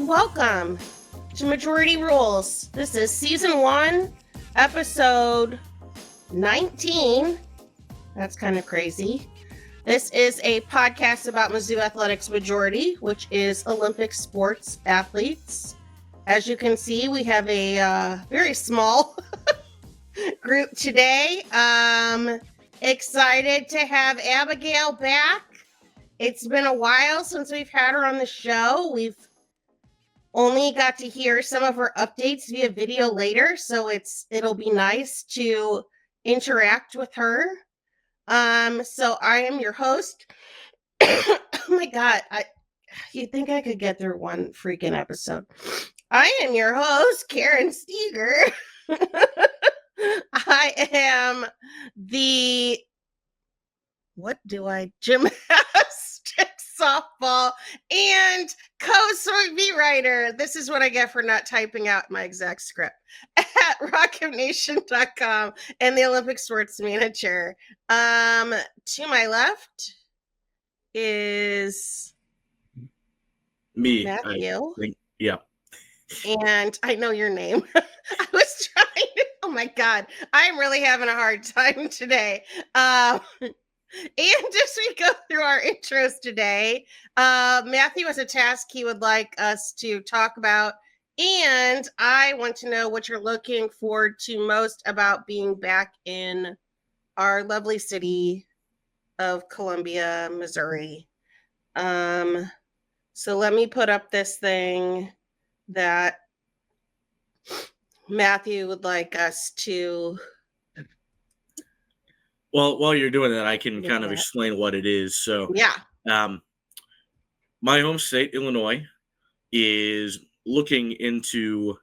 welcome to Majority Rules. This is season 1, episode 19. That's kind of crazy. This is a podcast about Mizzou Athletics Majority, which is Olympic sports athletes. As you can see, we have a very small group today. Excited to have Abigail back. It's been a while since we've had her on the show. We've only got to hear some of her updates via video later, so it'll be nice to interact with her. So I am your host. Oh my God, you'd think I could get through one freaking episode. I am your host, Karen Steger. I am the gymnastics, softball, and co-rugby writer. This is what I get for not typing out my exact script at rockofnation.com and the Olympic sports manager. To my left is me, Matthew. Yeah. And I know your name. I was trying to, oh my God, I'm really having a hard time today. And as we go through our intros today, Matthew has a task he would like us to talk about. And I want to know what you're looking forward to most about being back in our lovely city of Columbia, Missouri. So let me put up this thing that Matthew would like us to. Well, while you're doing that, I can kind of explain what it is. So, yeah. My home state, Illinois, is looking into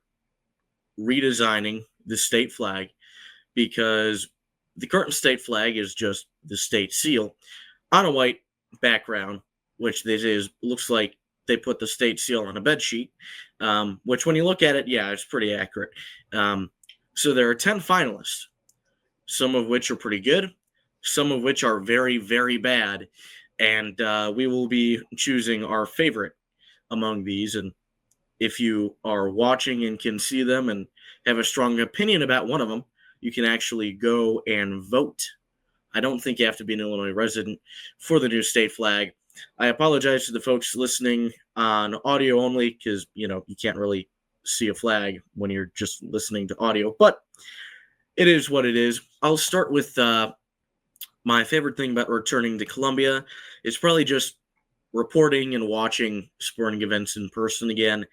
redesigning the state flag because the current state flag is just the state seal on a white background, which this is looks like they put the state seal on a bed sheet, which when you look at it, yeah, it's pretty accurate. So there are 10 finalists, some of which are pretty good, some of which are very, very bad, and we will be choosing our favorite among these. And if you are watching and can see them and have a strong opinion about one of them, you can actually go and vote. I don't think you have to be an Illinois resident for the new state flag. I apologize to the folks listening on audio only because, you can't really see a flag when you're just listening to audio, but it is what it is. I'll start with my favorite thing about returning to Columbia is probably just reporting and watching sporting events in person again.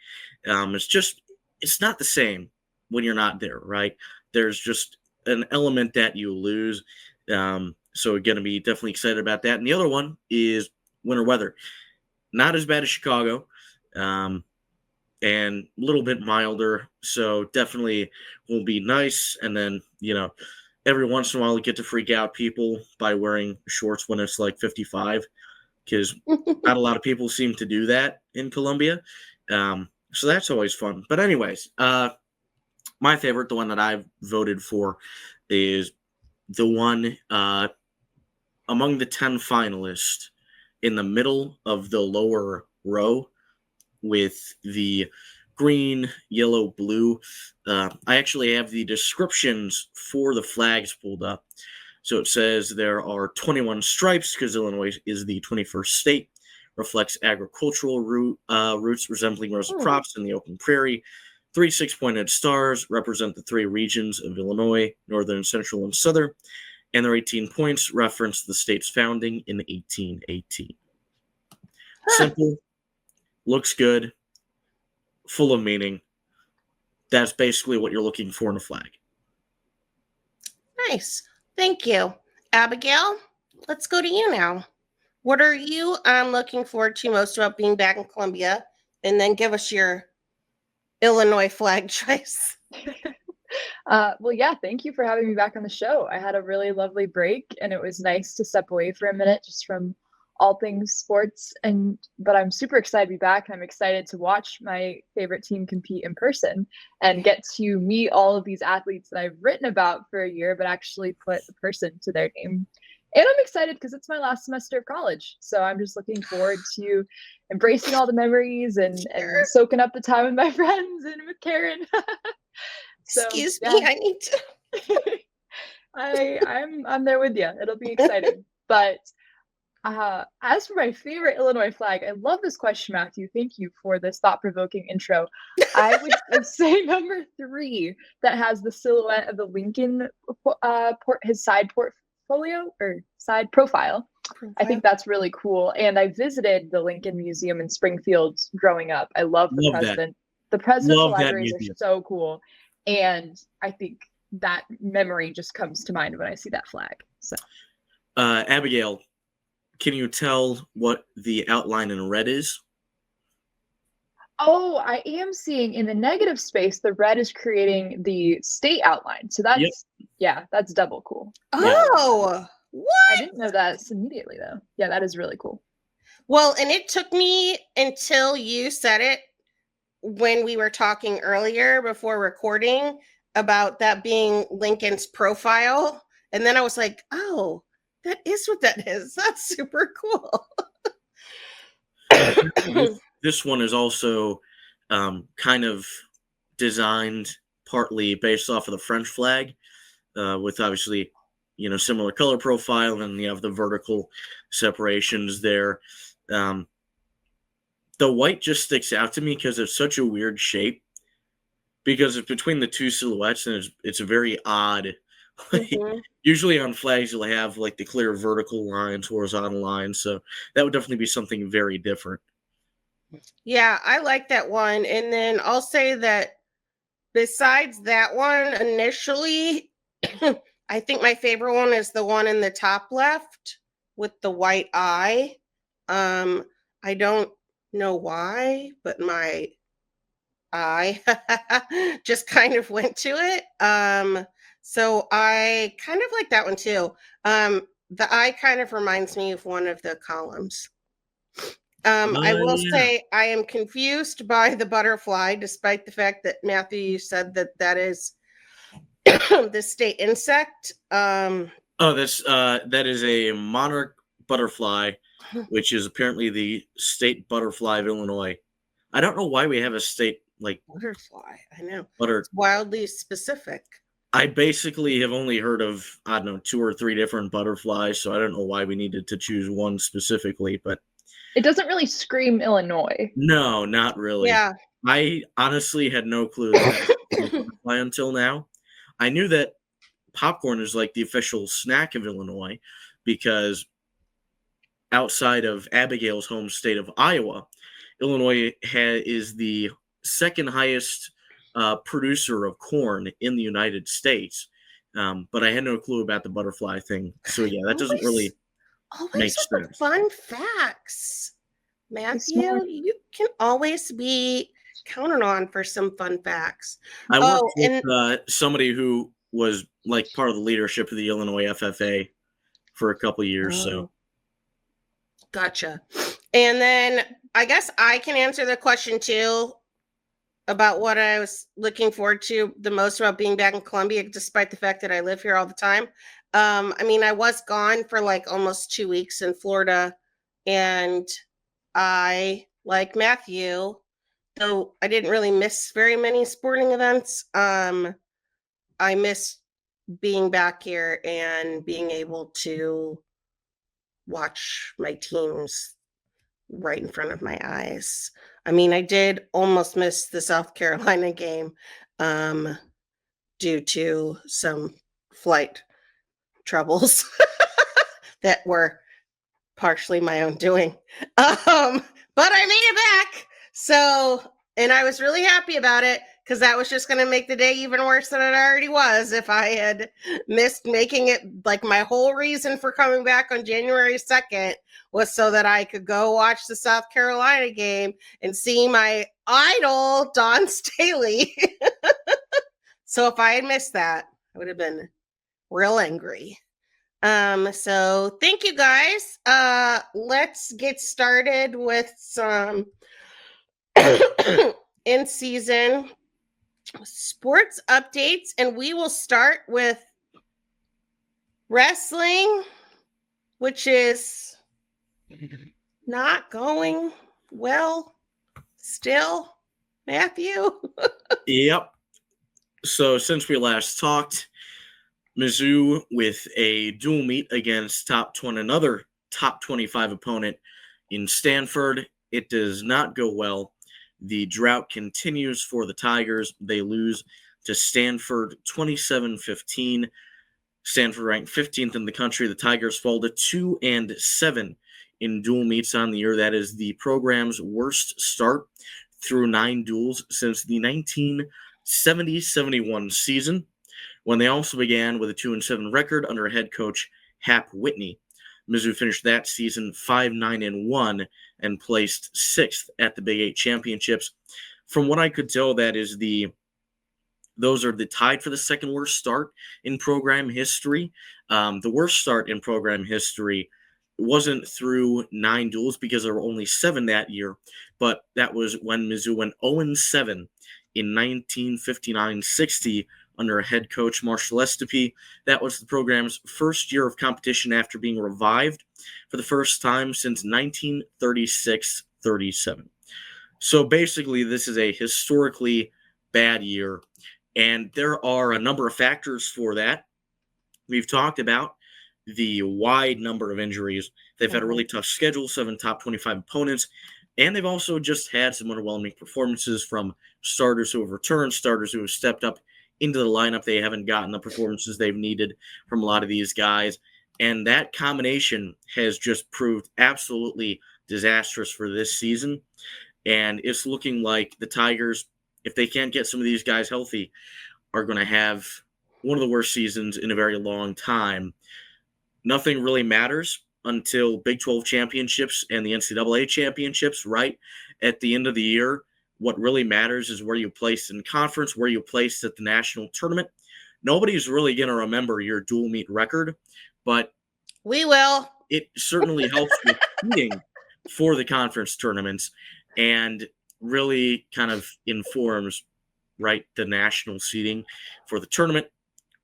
It's not the same when you're not there, right? There's just an element that you lose. So we're going to be definitely excited about that. And the other one is winter weather. Not as bad as Chicago, and a little bit milder. So definitely will be nice. And then, every once in a while we get to freak out people by wearing shorts when it's like 55, because not a lot of people seem to do that in Columbia. So that's always fun. But anyways, my favorite, the one that I've voted for, is the one among the 10 finalists in the middle of the lower row with the green, yellow, blue. I actually have the descriptions for the flags pulled up. So it says there are 21 stripes because Illinois is the 21st state. Reflects agricultural roots resembling rows of crops in the open prairie. 3 6-pointed stars represent the 3 regions of Illinois, northern, central, and southern. And their 18 points reference the state's founding in 1818. Simple, looks good, full of meaning. That's basically what you're looking for in a flag. Nice. Thank you. Abigail, let's go to you now. What are you looking forward to most about being back in Columbia? And then give us your Illinois flag choice. Well, yeah, thank you for having me back on the show. I had a really lovely break, and it was nice to step away for a minute just from all things sports. But I'm super excited to be back, and I'm excited to watch my favorite team compete in person and get to meet all of these athletes that I've written about for a year, but actually put a person to their name. And I'm excited because it's my last semester of college. So I'm just looking forward to embracing all the memories and soaking up the time with my friends and with Karen. So, Excuse yeah. me, I need to. I'm there with you. It'll be exciting. But as for my favorite Illinois flag, I love this question, Matthew. Thank you for this thought-provoking intro. I would say number 3 that has the silhouette of the Lincoln, his side portfolio or side profile. I think that's really cool. And I visited the Lincoln Museum in Springfield growing up. I love the president. The presidential libraries are so cool. And I think that memory just comes to mind when I see that flag. So, Abigail, can you tell what the outline in red is? Oh, I am seeing in the negative space, the red is creating the state outline. So that's, that's double cool. Oh, what? I didn't know that immediately, though. Yeah, that is really cool. Well, and it took me until you said it when we were talking earlier before recording about that being Lincoln's profile. And then I was like, oh, that is what that is. That's super cool. This one is also kind of designed partly based off of the French flag, with obviously, similar color profile, and you have the vertical separations there. The white just sticks out to me because it's such a weird shape, because it's between the two silhouettes, and it's a very odd. Mm-hmm. Usually on flags, you'll have like the clear vertical lines, horizontal lines. So that would definitely be something very different. Yeah, I like that one. And then I'll say that besides that one, initially, I think my favorite one is the one in the top left with the white eye. I don't know why, but my eye just kind of went to it. So I kind of like that one too. The eye kind of reminds me of one of the columns. I will say I am confused by the butterfly, despite the fact that Matthew said that is the state insect. That is a monarch butterfly, which is apparently the state butterfly of Illinois. I don't know why we have a state like butterfly. I know, it's wildly specific. I basically have only heard of, 2 or 3 different butterflies, so I don't know why we needed to choose one specifically, but it doesn't really scream Illinois. No, not really. Yeah. I honestly had no clue until now. I knew that popcorn is like the official snack of Illinois, because outside of Abigail's home state of Iowa, Illinois is the second highest producer of corn in the United States. But I had no clue about the butterfly thing. So yeah, that doesn't really make sense. Fun facts, Matthew. You can always be counted on for some fun facts. I worked with somebody who was like part of the leadership of the Illinois FFA for a couple of years. So gotcha. And then I guess I can answer the question too about what I was looking forward to the most about being back in Columbia, despite the fact that I live here all the time. I mean, I was gone for like almost 2 weeks in Florida, and I, like Matthew, though I didn't really miss very many sporting events, I missed being back here and being able to watch my teams right in front of my eyes. I mean, I did almost miss the South Carolina game due to some flight troubles that were partially my own doing. But I made it back. So, and I was really happy about it, because that was just going to make the day even worse than it already was if I had missed making it. Like, my whole reason for coming back on January 2nd was so that I could go watch the South Carolina game and see my idol, Dawn Staley. So if I had missed that, I would have been real angry. So thank you guys. Let's get started with some in-season sports updates, and we will start with wrestling which is not going well still, Matthew. Yep. So since we last talked, Mizzou with a dual meet against another top 25 opponent in Stanford. It does not go well. The drought continues for the Tigers. They lose to Stanford 27-15. Stanford ranked 15th in the country. The Tigers fall to 2-7 in dual meets on the year. That is the program's worst start through 9 duels since the 1970-71 season, when they also began with a 2-7 record under head coach Hap Whitney. Mizzou finished that season 5-9-1 and placed 6th at the Big 8 championships. From what I could tell, those are the tied for the second worst start in program history. The worst start in program history wasn't through 9 duels because there were only 7 that year, but that was when Mizzou went 0-7 in 1959-60 under head coach Marshall Estepy. That was the program's first year of competition after being revived for the first time since 1936-37. So basically, this is a historically bad year, and there are a number of factors for that. We've talked about the wide number of injuries. They've had a really tough schedule, 7 top 25 opponents, and they've also just had some underwhelming performances from starters who have returned, starters who have stepped up into the lineup. They haven't gotten the performances they've needed from a lot of these guys, and that combination has just proved absolutely disastrous for this season. And it's looking like the Tigers, if they can't get some of these guys healthy, are going to have one of the worst seasons in a very long time. Nothing really matters until Big 12 championships and the NCAA championships, right? At the end of the year, what really matters is where you placed in conference, where you placed at the national tournament. Nobody's really going to remember your dual meet record, but we will. It certainly helps with seeding for the conference tournaments and really kind of informs, right, the national seeding for the tournament,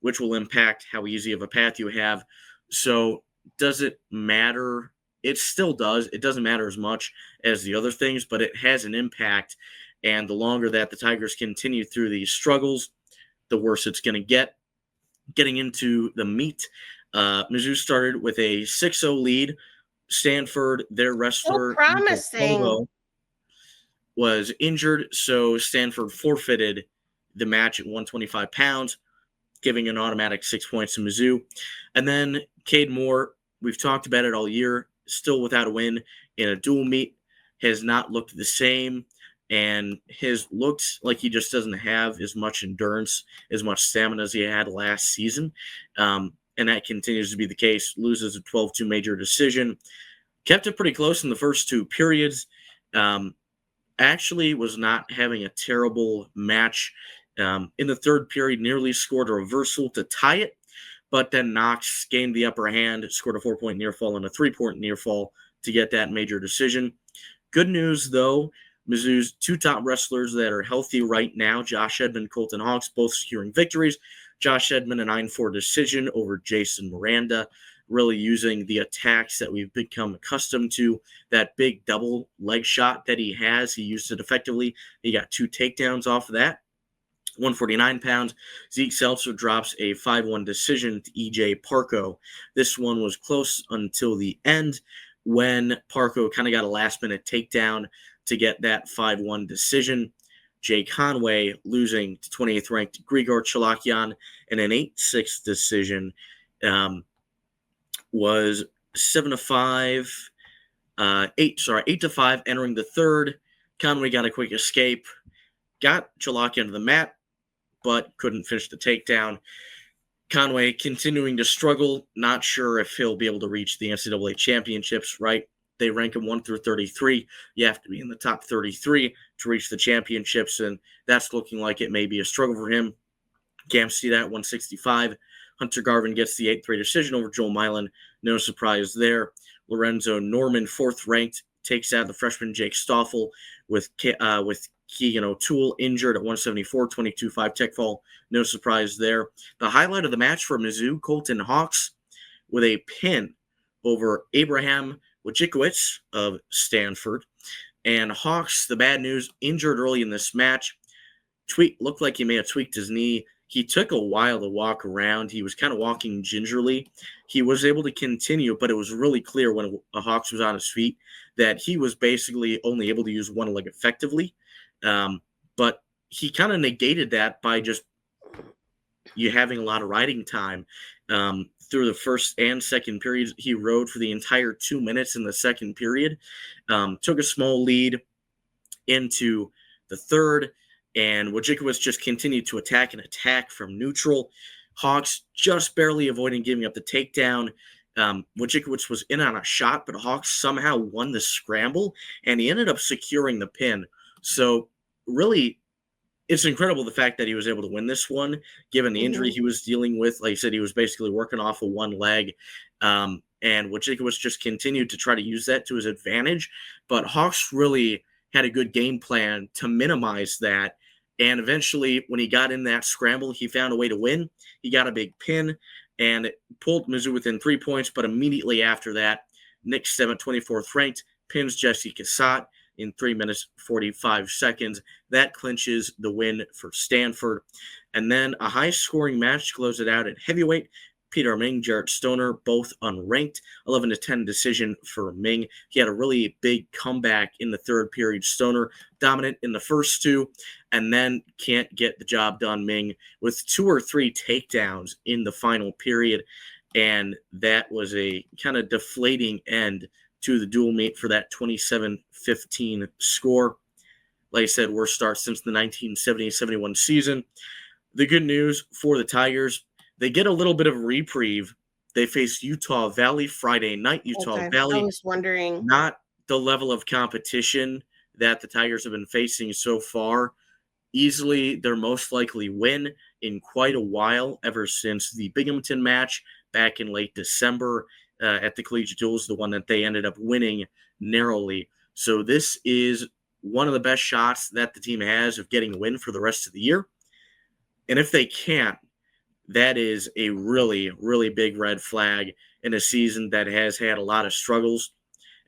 which will impact how easy of a path you have. So does it matter? It still does. It doesn't matter as much as the other things, but it has an impact. And the longer that the Tigers continue through these struggles, the worse it's going to get. Getting into the meet, Mizzou started with a 6-0 lead. Stanford, their wrestler, promising, was injured, so Stanford forfeited the match at 125 pounds, giving an automatic 6 points to Mizzou. And then Cade Moore, we've talked about it all year, still without a win in a dual meet, has not looked the same, and has looked like he just doesn't have as much endurance, as much stamina as he had last season. And that continues to be the case. Loses a 12-2 major decision. Kept it pretty close in the first 2 periods. Actually was not having a terrible match. In the third period, nearly scored a reversal to tie it, but then Knox gained the upper hand, scored a 4-point near fall and a 3-point near fall to get that major decision. Good news, though, Mizzou's 2 top wrestlers that are healthy right now, Josh Edmond, Colton Hawks, both securing victories. Josh Edmond, a 9-4 decision over Jason Miranda, really using the attacks that we've become accustomed to. That big double leg shot that he has, he used it effectively. He got 2 takedowns off of that. 149 pounds. Zeke Seltzer drops a 5-1 decision to EJ Parco. This one was close until the end when Parco kind of got a last-minute takedown to get that 5-1 decision. Jay Conway losing to 28th-ranked Grigor Chalakian in an 8-6 decision. Was 8-5 entering the third. Conway got a quick escape, got Chalakian to the mat, but couldn't finish the takedown. Conway continuing to struggle, not sure if he'll be able to reach the NCAA championships, right? They rank him 1 through 33. You have to be in the top 33 to reach the championships, and that's looking like it may be a struggle for him. Cam Steed at 165. Hunter Garvin gets the 8-3 decision over Joel Milan. No surprise there. Lorenzo Norman, 4th ranked, takes out the freshman Jake Stoffel with Keegan O'Toole injured at 174, 22-5 tech fall. No surprise there. The highlight of the match for Mizzou, Colton Hawks with a pin over Abraham Wojciechowicz of Stanford. And Hawks, the bad news, injured early in this match. Looked like he may have tweaked his knee. He took a while to walk around. He was kind of walking gingerly. He was able to continue, but it was really clear when Hawks was on his feet that he was basically only able to use one leg effectively. But he kind of negated that by just you having a lot of riding time. Through the first and second periods, he rode for the entire 2 minutes in the second period. Took a small lead into the third, and Wojciechowicz just continued to attack from neutral. Hawks just barely avoiding giving up the takedown. Wojciechowicz was in on a shot, but Hawks somehow won the scramble, and he ended up securing the pin. So really, it's incredible the fact that he was able to win this one, given the injury he was dealing with. Like I said, he was basically working off of one leg. And Wojciechowicz just continued to try to use that to his advantage. But Hawks really had a good game plan to minimize that. And eventually, when he got in that scramble, he found a way to win. He got a big pin and pulled Mizzou within 3 points. But immediately after that, Nick Stebbett, 24th ranked, pins Jesse Cassatt in 3 minutes, 45 seconds. That clinches the win for Stanford. And then a high-scoring match to close it out at heavyweight. Peter Ming, Jarrett Stoner, both unranked. 11-10 decision for Ming. He had a really big comeback in the third period. Stoner dominant in the first two, and then can't get the job done, Ming, with 2 or 3 takedowns in the final period. And that was a kind of deflating end to the dual meet for that 27-15 score. Like I said, worst start since the 1970-71 season. The good news for the Tigers, they get a little bit of a reprieve. They face Utah Valley Friday night. Utah Valley, I was wondering, not the level of competition that the Tigers have been facing so far. Easily their most likely win in quite a while, ever since the Binghamton match back in late December at the Collegiate Duels, the one that they ended up winning narrowly. So this is one of the best shots that the team has of getting a win for the rest of the year. And if they can't, that is a really, really big red flag in a season that has had a lot of struggles.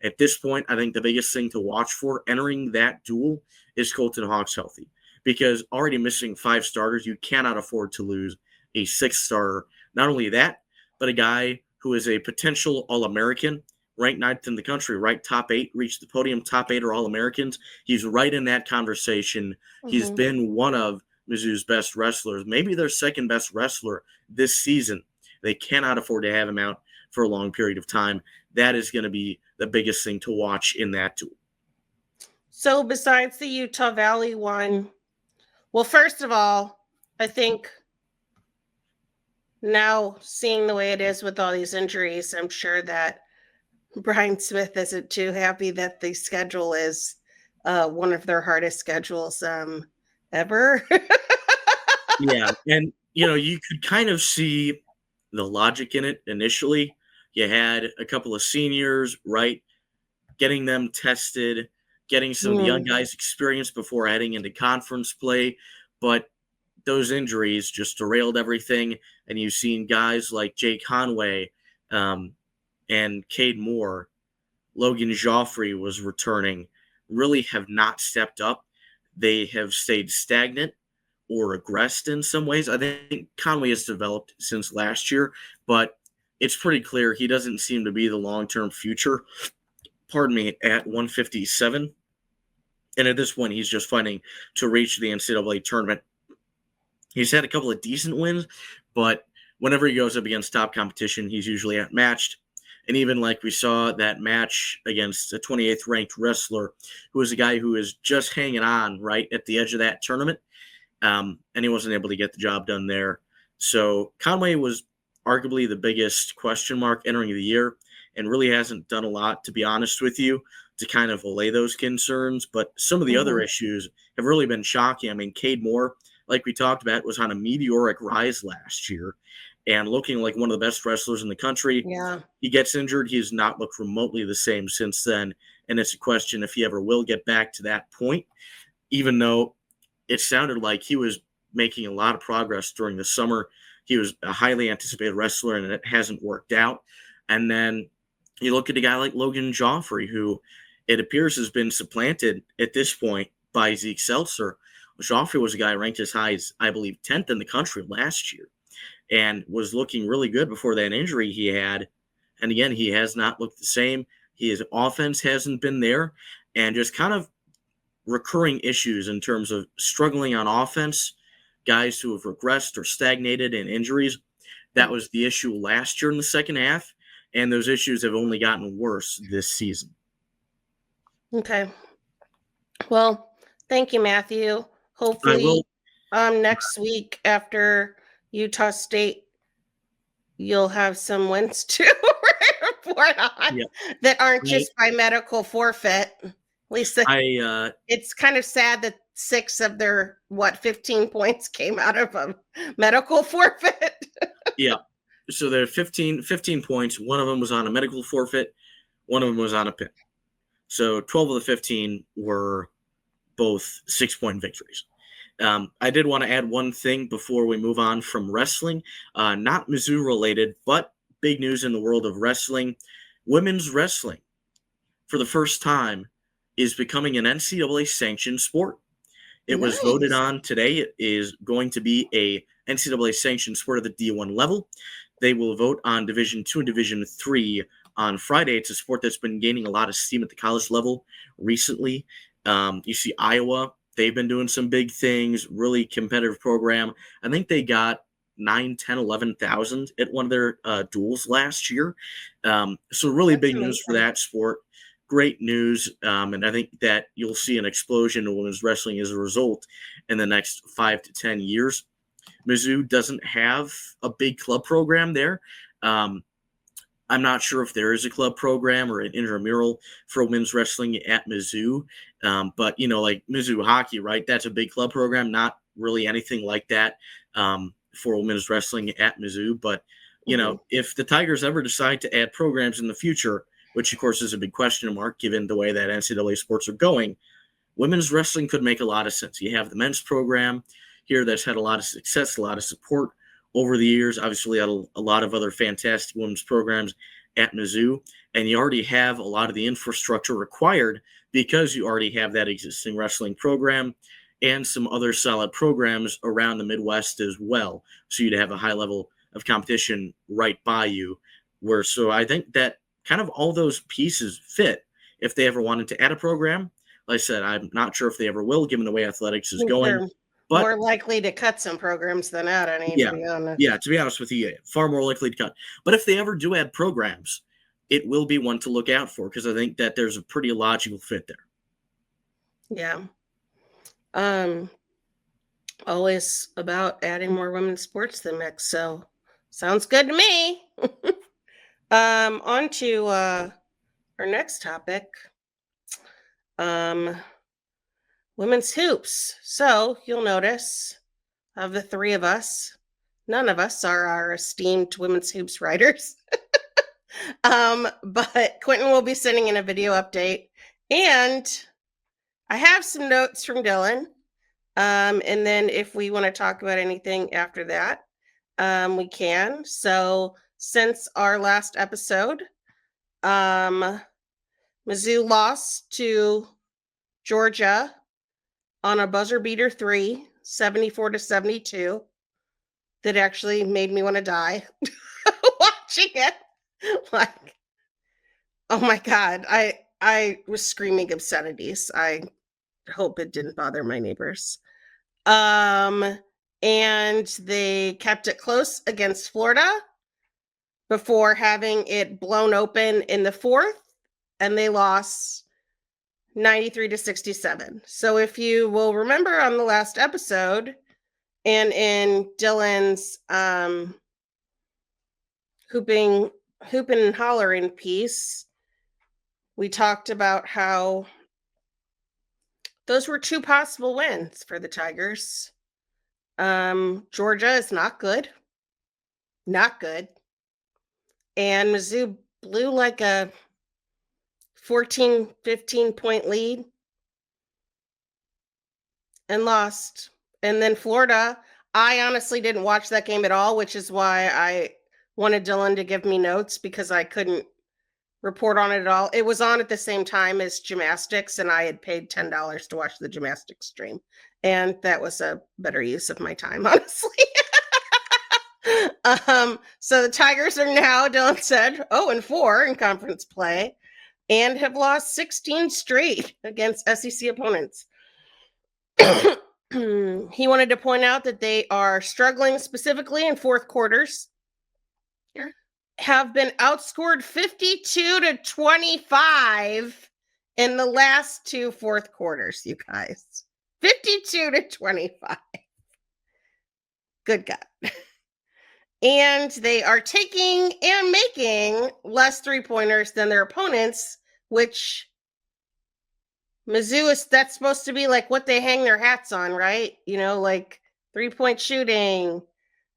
At this point, I think the biggest thing to watch for entering that duel is Colton Hawks healthy, because already missing 5 starters, you cannot afford to lose a 6th starter. Not only that, but a guy who is a potential All-American, ranked 9th in the country, right? Top 8, reached the podium, top 8 are All-Americans. He's right in that conversation. He's been one of Mizzou's best wrestlers, maybe their second best wrestler this season. They cannot afford to have him out for a long period of time. That is going to be the biggest thing to watch in that duel. So besides the Utah Valley one, well, first of all, I think now seeing the way it is with all these injuries, I'm sure that Brian Smith isn't too happy that the schedule is one of their hardest schedules ever. Yeah, and you could kind of see the logic in it initially. You had a couple of seniors, right? Getting them tested, getting some of the young guys experience before heading into conference play. But those injuries just derailed everything. And you've seen guys like Jake Conway and Cade Moore, Logan Joffrey was returning, really have not stepped up. They have stayed stagnant or regressed in some ways. I think Conway has developed since last year, but it's pretty clear he doesn't seem to be the long-term future, at 157. And at this point, he's just fighting to reach the NCAA tournament. He's had a couple of decent wins, but whenever he goes up against top competition, he's usually outmatched. And even like we saw that match against a 28th ranked wrestler, who was a guy who is just hanging on right at the edge of that tournament. And he wasn't able to get the job done there. So Conway was arguably the biggest question mark entering the year, and really hasn't done a lot, to be honest with you, to kind of allay those concerns. But some of the other issues have really been shocking. I mean, Cade Moore, like we talked about, was on a meteoric rise last year and looking like one of the best wrestlers in the country. Yeah. He gets injured. He has not looked remotely the same since then. And it's a question if he ever will get back to that point, even though it sounded like he was making a lot of progress during the summer. He was a highly anticipated wrestler, and it hasn't worked out. And then You look at a guy like Logan Joffrey, who it appears has been supplanted at this point by Zeke Seltzer. Joffrey was a guy ranked as high as, I believe, 10th in the country last year and was looking really good before that injury he had. And again, he has not looked the same. His offense hasn't been there, and just kind of recurring issues in terms of struggling on offense, guys who have regressed or stagnated in injuries. That was the issue last year in the second half, and those issues have only gotten worse this season. Okay. Well, thank you, Matthew. Hopefully, next week after Utah State, you'll have some wins to report on that aren't just by medical forfeit. At least it's kind of sad that 6 of their 15 points came out of a medical forfeit. Yeah. So there are 15 points. One of them was on a medical forfeit. One of them was on a pin. So 12 of the 15 were both 6-point victories. I did want to add one thing before we move on from wrestling, not Mizzou related, but big news in the world of wrestling. Women's wrestling, for the first time, is becoming an NCAA sanctioned sport. It was voted on today. It is going to be a NCAA sanctioned sport at the D1 level. They will vote on Division II and Division III on Friday. It's a sport that's been gaining a lot of steam at the college level recently. You see Iowa, they've been doing some big things, really competitive program. I think they got 9, 10, 11,000 at one of their duels last year. So really that's big amazing news for that sport. Great news. And I think that you'll see an explosion in women's wrestling as a result in the next 5 to 10 years. Mizzou doesn't have a big club program there. I'm not sure if there is a club program or an intramural for women's wrestling at Mizzou. But, like Mizzou hockey, right? That's a big club program, not really anything like that for women's wrestling at Mizzou. But, if the Tigers ever decide to add programs in the future, which, of course, is a big question mark given the way that NCAA sports are going, women's wrestling could make a lot of sense. You have the men's program here that's had a lot of success, a lot of support over the years. Obviously, a lot of other fantastic women's programs at Mizzou, and you already have a lot of the infrastructure required because you already have that existing wrestling program and some other solid programs around the Midwest as well. So you'd have a high level of competition right by you. So I think that kind of all those pieces fit if they ever wanted to add a program. Like I said, I'm not sure if they ever will, given the way athletics is going. But more likely to cut some programs than add any, to be honest. Yeah, to be honest with you, far more likely to cut. But if they ever do add programs, it will be one to look out for because I think that there's a pretty logical fit there. Yeah. Always about adding more women's sports to the mix, so sounds good to me. On to our next topic. Women's hoops. So you'll notice of the 3 of us, none of us are our esteemed women's hoops writers. But Quentin will be sending in a video update. And I have some notes from Dylan. And then if we want to talk about anything after that, we can. So since our last episode, Mizzou lost to Georgia on a buzzer beater 3, 74-72. That actually made me want to die watching it. Like, oh my God, I was screaming obscenities. I hope it didn't bother my neighbors. And they kept it close against Florida before having it blown open in the 4th, and they lost 93-67. So if you will remember on the last episode and in Dylan's hooping and hollering piece, we talked about how those were 2 possible wins for the Tigers. Georgia is not good. Not good. And Mizzou blew like a 14, 15 point lead and lost. And then Florida, I honestly didn't watch that game at all, which is why I wanted Dylan to give me notes because I couldn't report on it at all. It was on at the same time as gymnastics, and I had paid $10 to watch the gymnastics stream. And that was a better use of my time, honestly. So the Tigers are now, Dylan said, 0-4 in conference play and have lost 16 straight against SEC opponents. He wanted to point out that they are struggling specifically in fourth quarters, have been outscored 52-25 in the last two fourth quarters, you guys. 52-25. Good God. And they are taking and making less three-pointers than their opponents, which Mizzou that's supposed to be like what they hang their hats on, right? You know, like three-point shooting.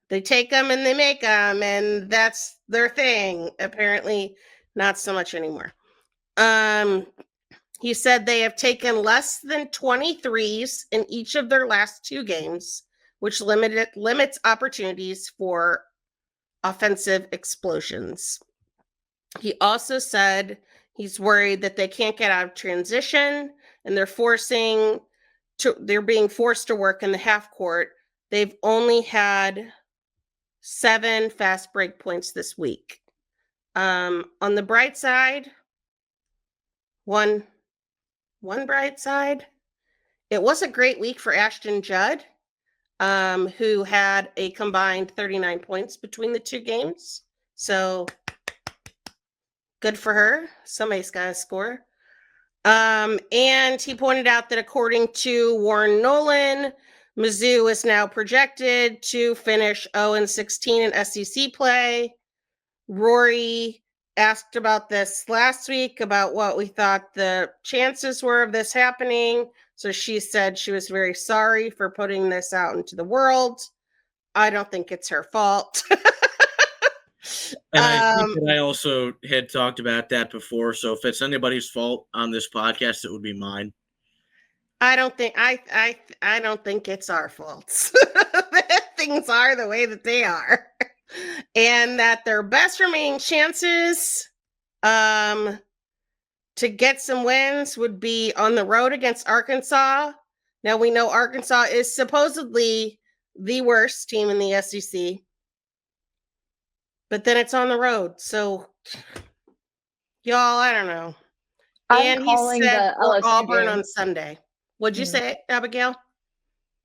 They take them and they make them, and that's their thing. Apparently, not so much anymore. He said they have taken less than 23s in each of their last two games, which limits opportunities for offensive explosions. He also said he's worried that they can't get out of transition, and they're being forced to work in the half court. They've only had 7 fast break points this week. On the bright side, one bright side, it was a great week for Ashton Judd, who had a combined 39 points between the two games. So good for her. Somebody's got to score. And he pointed out that according to Warren Nolan, Mizzou is now projected to finish 0-16 in SEC play. Rory asked about this last week, about what we thought the chances were of this happening. So she said she was very sorry for putting this out into the world. I don't think it's her fault. And I think that I also had talked about that before. So if it's anybody's fault on this podcast, it would be mine. I don't think it's our fault. Things are the way that they are. And that their best remaining chances to get some wins would be on the road against Arkansas. Now we know Arkansas is supposedly the worst team in the SEC. But then it's on the road. So y'all, I don't know. And he said Auburn on Sunday. What'd you say, Abigail?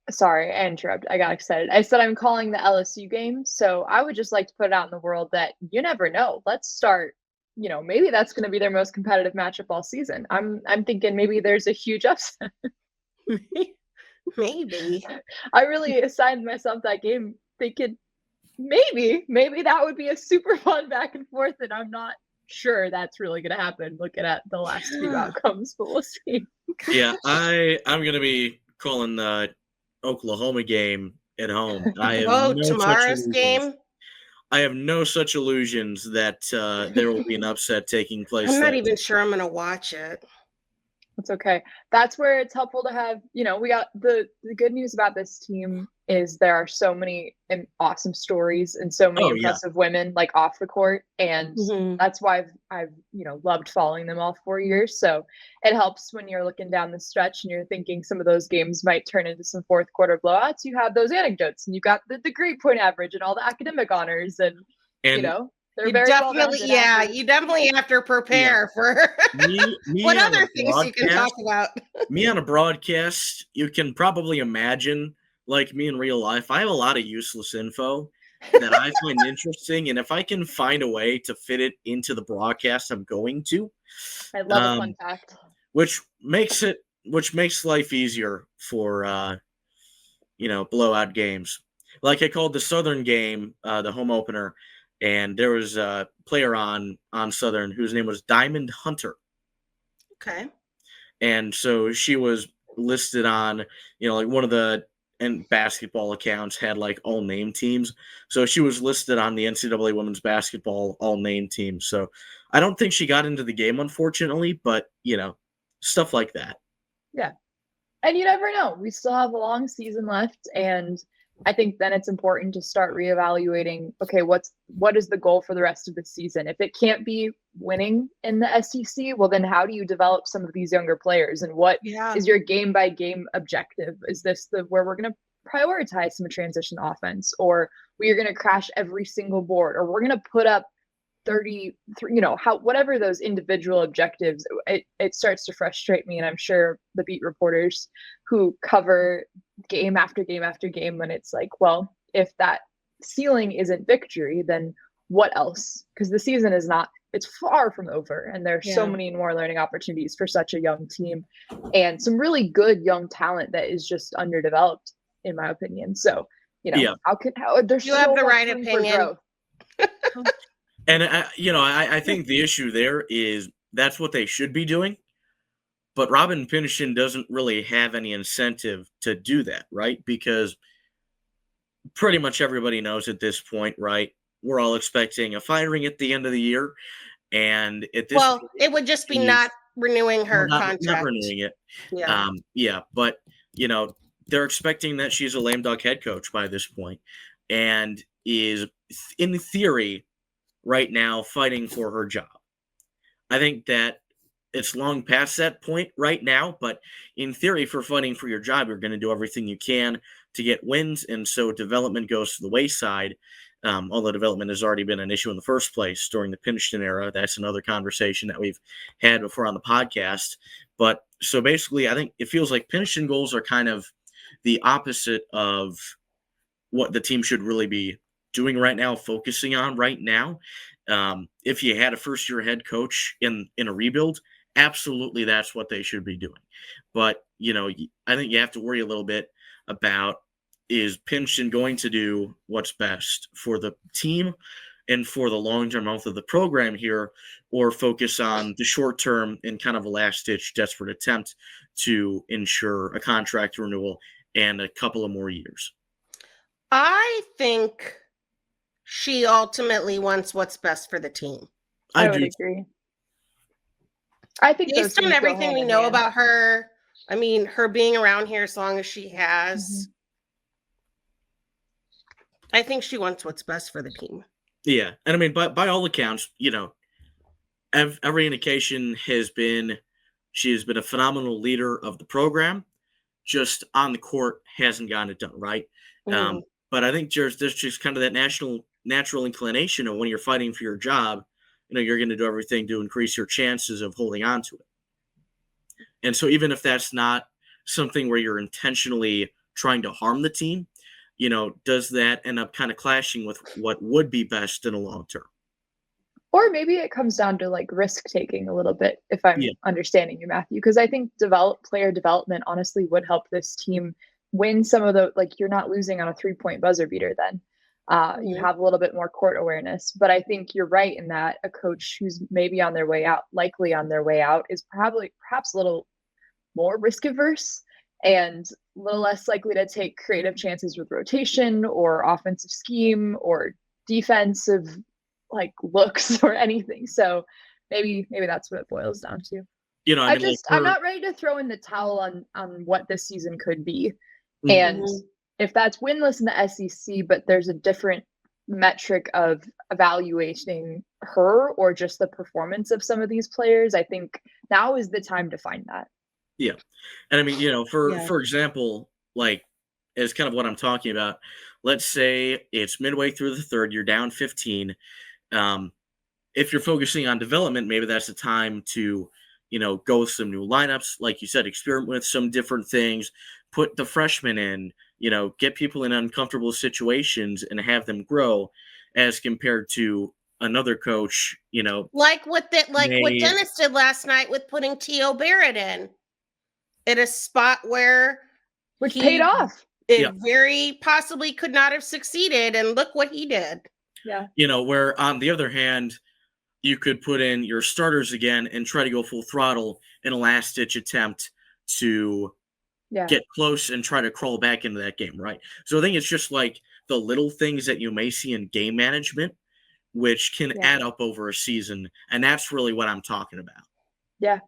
Sorry, I interrupted. I got excited. I said I'm calling the LSU game. So I would just like to put it out in the world that you never know. Let's start, maybe that's going to be their most competitive matchup all season. I'm thinking maybe there's a huge upset. Maybe. I really assigned myself that game thinking maybe that would be a super fun back and forth, and I'm not sure that's really going to happen looking at the last few outcomes, but we'll see. Yeah, I'm going to be calling the Oklahoma game at home. I have tomorrow's game? I have no such illusions that there will be an upset taking place. I'm not even sure I'm going to watch it. That's okay. That's where it's helpful to have, we got the good news about this team is there are so many awesome stories and so many impressive women like off the court. And that's why I've loved following them all 4 years. So it helps when you're looking down the stretch and you're thinking some of those games might turn into some fourth quarter blowouts. You have those anecdotes and you got the grade point average and all the academic honors and they're very you definitely have to prepare for me what other things you can talk about. Me on a broadcast, you can probably imagine, like me in real life, I have a lot of useless info that I find interesting, and if I can find a way to fit it into the broadcast, I'm going to. I love a fun fact. Which makes life easier for blowout games. Like I called the Southern game, the home opener. And there was a player on Southern whose name was Diamond Hunter. Okay. And so she was listed on, like one of the basketball accounts had like all name teams. So she was listed on the NCAA women's basketball all name team. So I don't think she got into the game, unfortunately, but stuff like that. Yeah. And you never know. We still have a long season left, and I think then it's important to start reevaluating, okay, what is the goal for the rest of the season? If it can't be winning in the SEC, well, then how do you develop some of these younger players? And what is your game by game objective? Is this where we're going to prioritize some transition offense, or we are going to crash every single board, or we're going to put up 30, whatever those individual objectives, it starts to frustrate me. And I'm sure the beat reporters who cover game after game after game, when it's like, well, if that ceiling isn't victory, then what else? Because the season it's far from over. And there's so many more learning opportunities for such a young team and some really good young talent that is just underdeveloped, in my opinion. So, there's you have the right opinion. And I think the issue there is that's what they should be doing, but Robin Pinishin doesn't really have any incentive to do that, right? Because pretty much everybody knows at this point, right? We're all expecting a firing at the end of the year, and at this point, it would just be not renewing her contract. Not renewing it. But they're expecting that she's a lame duck head coach by this point, and is in theory right now fighting for her job. I think that it's long past that point right now, but in theory, for fighting for your job, you're going to do everything you can to get wins, and so development goes to the wayside. Although development has already been an issue in the first place during the Pinishin era. That's another conversation that we've had before on the podcast. But so basically, I think it feels like Pinishin goals are kind of the opposite of what the team should really be doing right now, focusing on right now. If you had a first-year head coach in a rebuild, absolutely that's what they should be doing. But, I think you have to worry a little bit about, is Pinishin going to do what's best for the team and for the long-term health of the program here, or focus on the short-term and kind of a last-ditch desperate attempt to ensure a contract renewal and a couple of more years? I think she ultimately wants what's best for the team. I would agree. I think based on everything we know about her, I mean, her being around here as long as she has, I think she wants what's best for the team. Yeah. And I mean, by all accounts, every indication has been she has been a phenomenal leader of the program. Just on the court hasn't gotten it done, right? But I think there's just kind of that natural inclination of when you're fighting for your job, you're going to do everything to increase your chances of holding on to it. And so even if that's not something where you're intentionally trying to harm the team, does that end up kind of clashing with what would be best in the long term? Or maybe it comes down to like risk taking a little bit, if I'm understanding you, Matthew, because I think player development honestly would help this team win some of the, you're not losing on a 3-point buzzer beater then. You have a little bit more court awareness. But I think you're right in that a coach who's maybe likely on their way out, is perhaps a little more risk averse and a little less likely to take creative chances with rotation or offensive scheme or defensive looks or anything. So maybe that's what it boils down to. I'm not ready to throw in the towel on what this season could be. And if that's winless in the SEC, but there's a different metric of evaluating her or just the performance of some of these players, I think now is the time to find that. Yeah. And I mean, for example, as kind of what I'm talking about, let's say it's midway through the third, you're down 15. If you're focusing on development, maybe that's the time to, go with some new lineups. Like you said, experiment with some different things, put the freshmen in, get people in uncomfortable situations and have them grow, as compared to another coach, like what Dennis did last night with putting T.O. Barrett in at a spot which paid off. It very possibly could not have succeeded, and look what he did. Yeah. Where on the other hand, you could put in your starters again and try to go full throttle in a last-ditch attempt to get close and try to crawl back into that game, right? So I think it's just like the little things that you may see in game management, which can add up over a season, and that's really what I'm talking about. Yeah.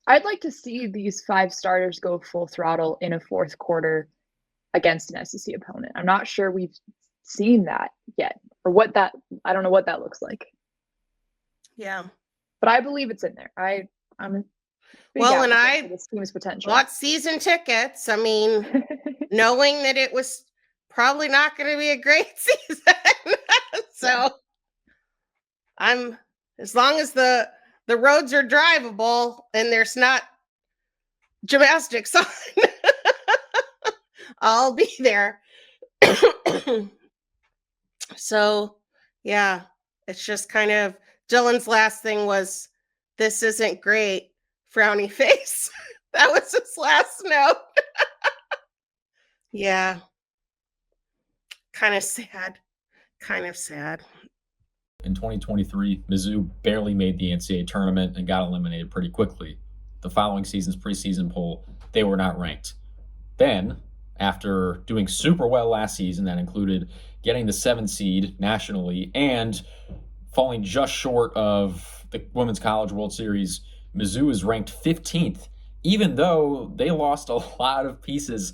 I'd like to see these 5 starters go full throttle in a fourth quarter against an SEC opponent. I'm not sure we've seen that yet, or I don't know what that looks like. Yeah. But I believe it's in there. I'm a big Well, and advocate I for this team's potential. bought season tickets. I mean, knowing that it was probably not going to be a great season. So as long as the roads are drivable and there's not gymnastics on, I'll be there. So, yeah, it's just kind of Dylan's last thing was, "This isn't great," frowny face. That was his last note. Yeah. Kind of sad. In 2023, Mizzou barely made the NCAA tournament and got eliminated pretty quickly. The following season's preseason poll, they were not ranked. Then, after doing super well last season, that included getting the 7th seed nationally and falling just short of the Women's College World Series, Mizzou is ranked 15th, even though they lost a lot of pieces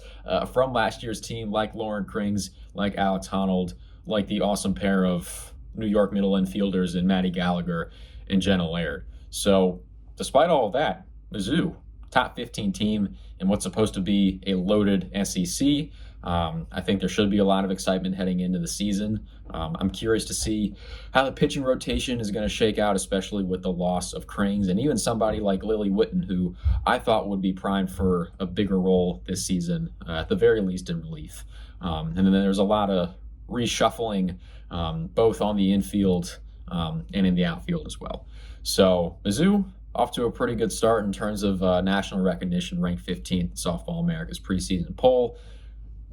from last year's team, like Lauren Krings, like Alex Honnold, like the awesome pair of New York middle infielders in Maddie Gallagher and Jenna Laird. So despite all of that, Mizzou, top 15 team in what's supposed to be a loaded SEC. I think there should be a lot of excitement heading into the season. I'm curious to see how the pitching rotation is going to shake out, especially with the loss of Krings and even somebody like Lily Witten, who I thought would be primed for a bigger role this season, at the very least in relief. And then there's a lot of reshuffling, both on the infield and in the outfield as well. So Mizzou off to a pretty good start in terms of national recognition, ranked 15th in Softball America's preseason poll.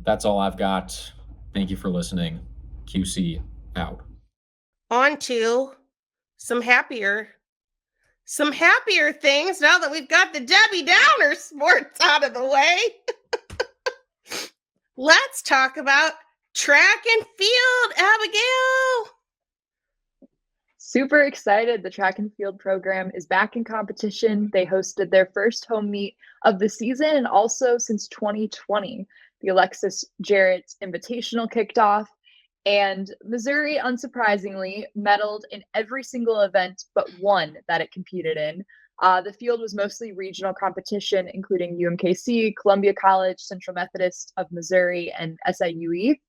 That's all I've got. Thank you for listening. QC out. On to some happier things now that we've got the Debbie Downer sports out of the way. Let's talk about track and field, Abigail. Super excited. The track and field program is back in competition. They hosted their first home meet of the season, and also since 2020, the Alexis Jarrett Invitational kicked off. And Missouri, unsurprisingly, medaled in every single event but one that it competed in. The field was mostly regional competition, including UMKC, Columbia College, Central Methodist of Missouri, and SIUE.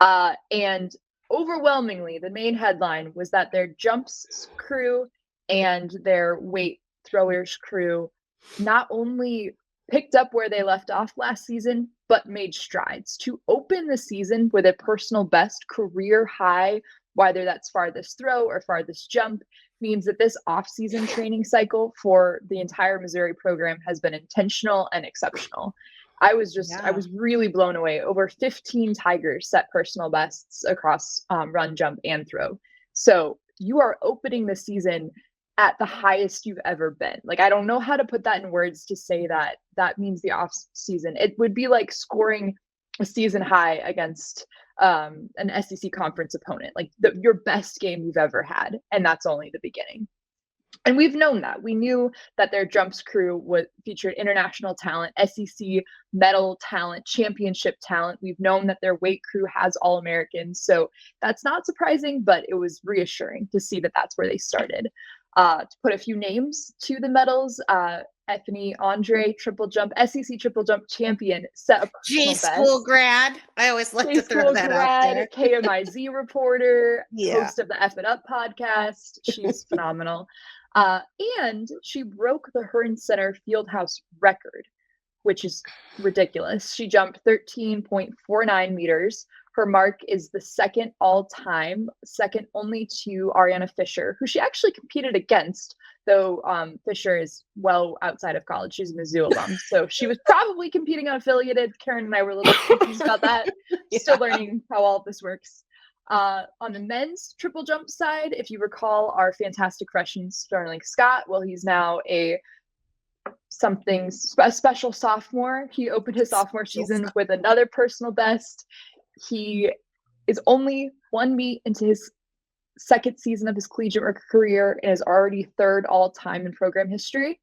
And overwhelmingly, the main headline was that their jumps crew and their weight throwers crew not only picked up where they left off last season, but made strides to open the season with a personal best career high, whether that's farthest throw or farthest jump, means that this off-season training cycle for the entire Missouri program has been intentional and exceptional. I was really blown away. Over 15 Tigers set personal bests across run, jump, and throw. So you are opening the season at the highest you've ever been. Like, I don't know how to put that in words to say that that means the off season. It would be like scoring a season high against an SEC conference opponent, like your best game you've ever had. And that's only the beginning. And we've known that. We knew that their jumps crew featured international talent, SEC medal talent, championship talent. We've known that their weight crew has All-Americans. So that's not surprising, but it was reassuring to see that that's where they started. To put a few names to the medals, Ethany Andre, triple jump, SEC triple jump champion, set a personal best. School grad. I always like to throw that out there. KMIZ reporter, Yeah. host of the F It Up podcast. She's phenomenal. And she broke the Hearnes Center Fieldhouse record, which is ridiculous. She jumped 13.49 meters. Her mark is the second all-time, second only to Ariana Fisher, who she actually competed against, though Fisher is well outside of college. She's a Mizzou alum, so she was probably competing unaffiliated. Karen and I were a little confused about that. Yeah. Still learning how all of this works. On the men's triple jump side, if you recall, our fantastic freshman Sterling Scott, well, he's now a special sophomore. He opened his sophomore season with another personal best. He is only one meet into his second season of his collegiate career and is already third all time in program history.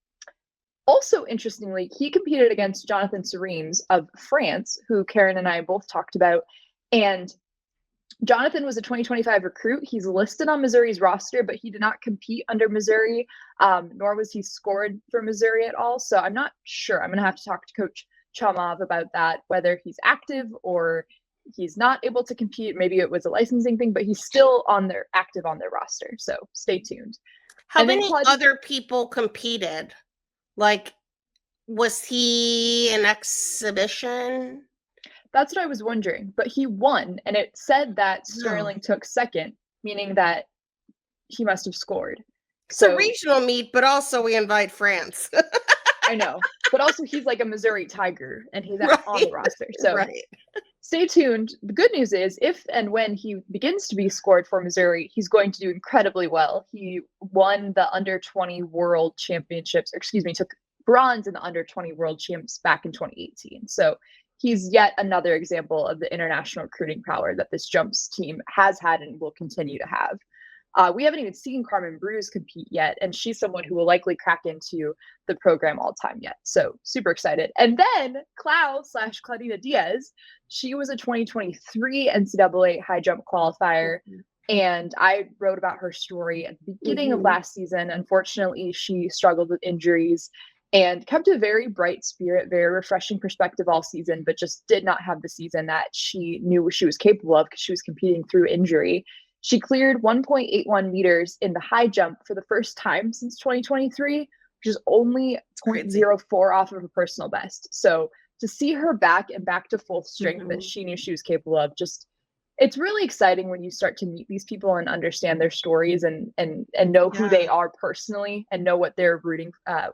Also, interestingly, he competed against Jonathan Seremes of France, who Karen and I both talked about. And Jonathan was a 2025 recruit. He's listed on Missouri's roster, but he did not compete under Missouri, nor was he scored for Missouri at all. So I'm not sure. I'm going to have to talk to Coach Chamov about that, whether he's active or he's not able to compete. Maybe it was a licensing thing, but he's still active on their roster. So stay tuned. How many other people competed? Like, was he an exhibition? That's what I was wondering. But he won, and it said that Sterling took second, meaning that he must have scored. It's a regional meet, but also we invite France. I know. But also he's like a Missouri Tiger, and he's on the roster. So stay tuned. The good news is if and when he begins to be scored for Missouri, he's going to do incredibly well. He won the under-20 World Championships, took bronze in the under-20 World Champs back in 2018. So he's yet another example of the international recruiting power that this jumps team has had and will continue to have. We haven't even seen Carmen Bruce compete yet, and she's someone who will likely crack into the program all time yet. So super excited. And then Claudina Diaz, she was a 2023 NCAA high jump qualifier. And I wrote about her story at the beginning of last season. Unfortunately, she struggled with injuries and kept a very bright spirit, very refreshing perspective all season, but just did not have the season that she knew she was capable of because she was competing through injury. She cleared 1.81 meters in the high jump for the first time since 2023, which is only 0.04 off of a personal best. So to see her back to full strength that she knew she was capable of, it's really exciting when you start to meet these people and understand their stories and know who they are personally and know what they're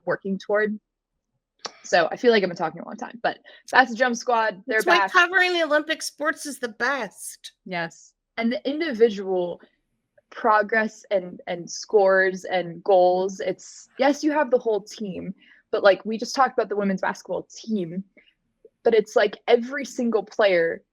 working toward. So I feel like I've been talking a long time, but that's the Jump Squad. They're back. Covering the Olympic sports is the best. Yes. And the individual progress and scores and goals, yes, you have the whole team, but like we just talked about the women's basketball team, but it's like every single player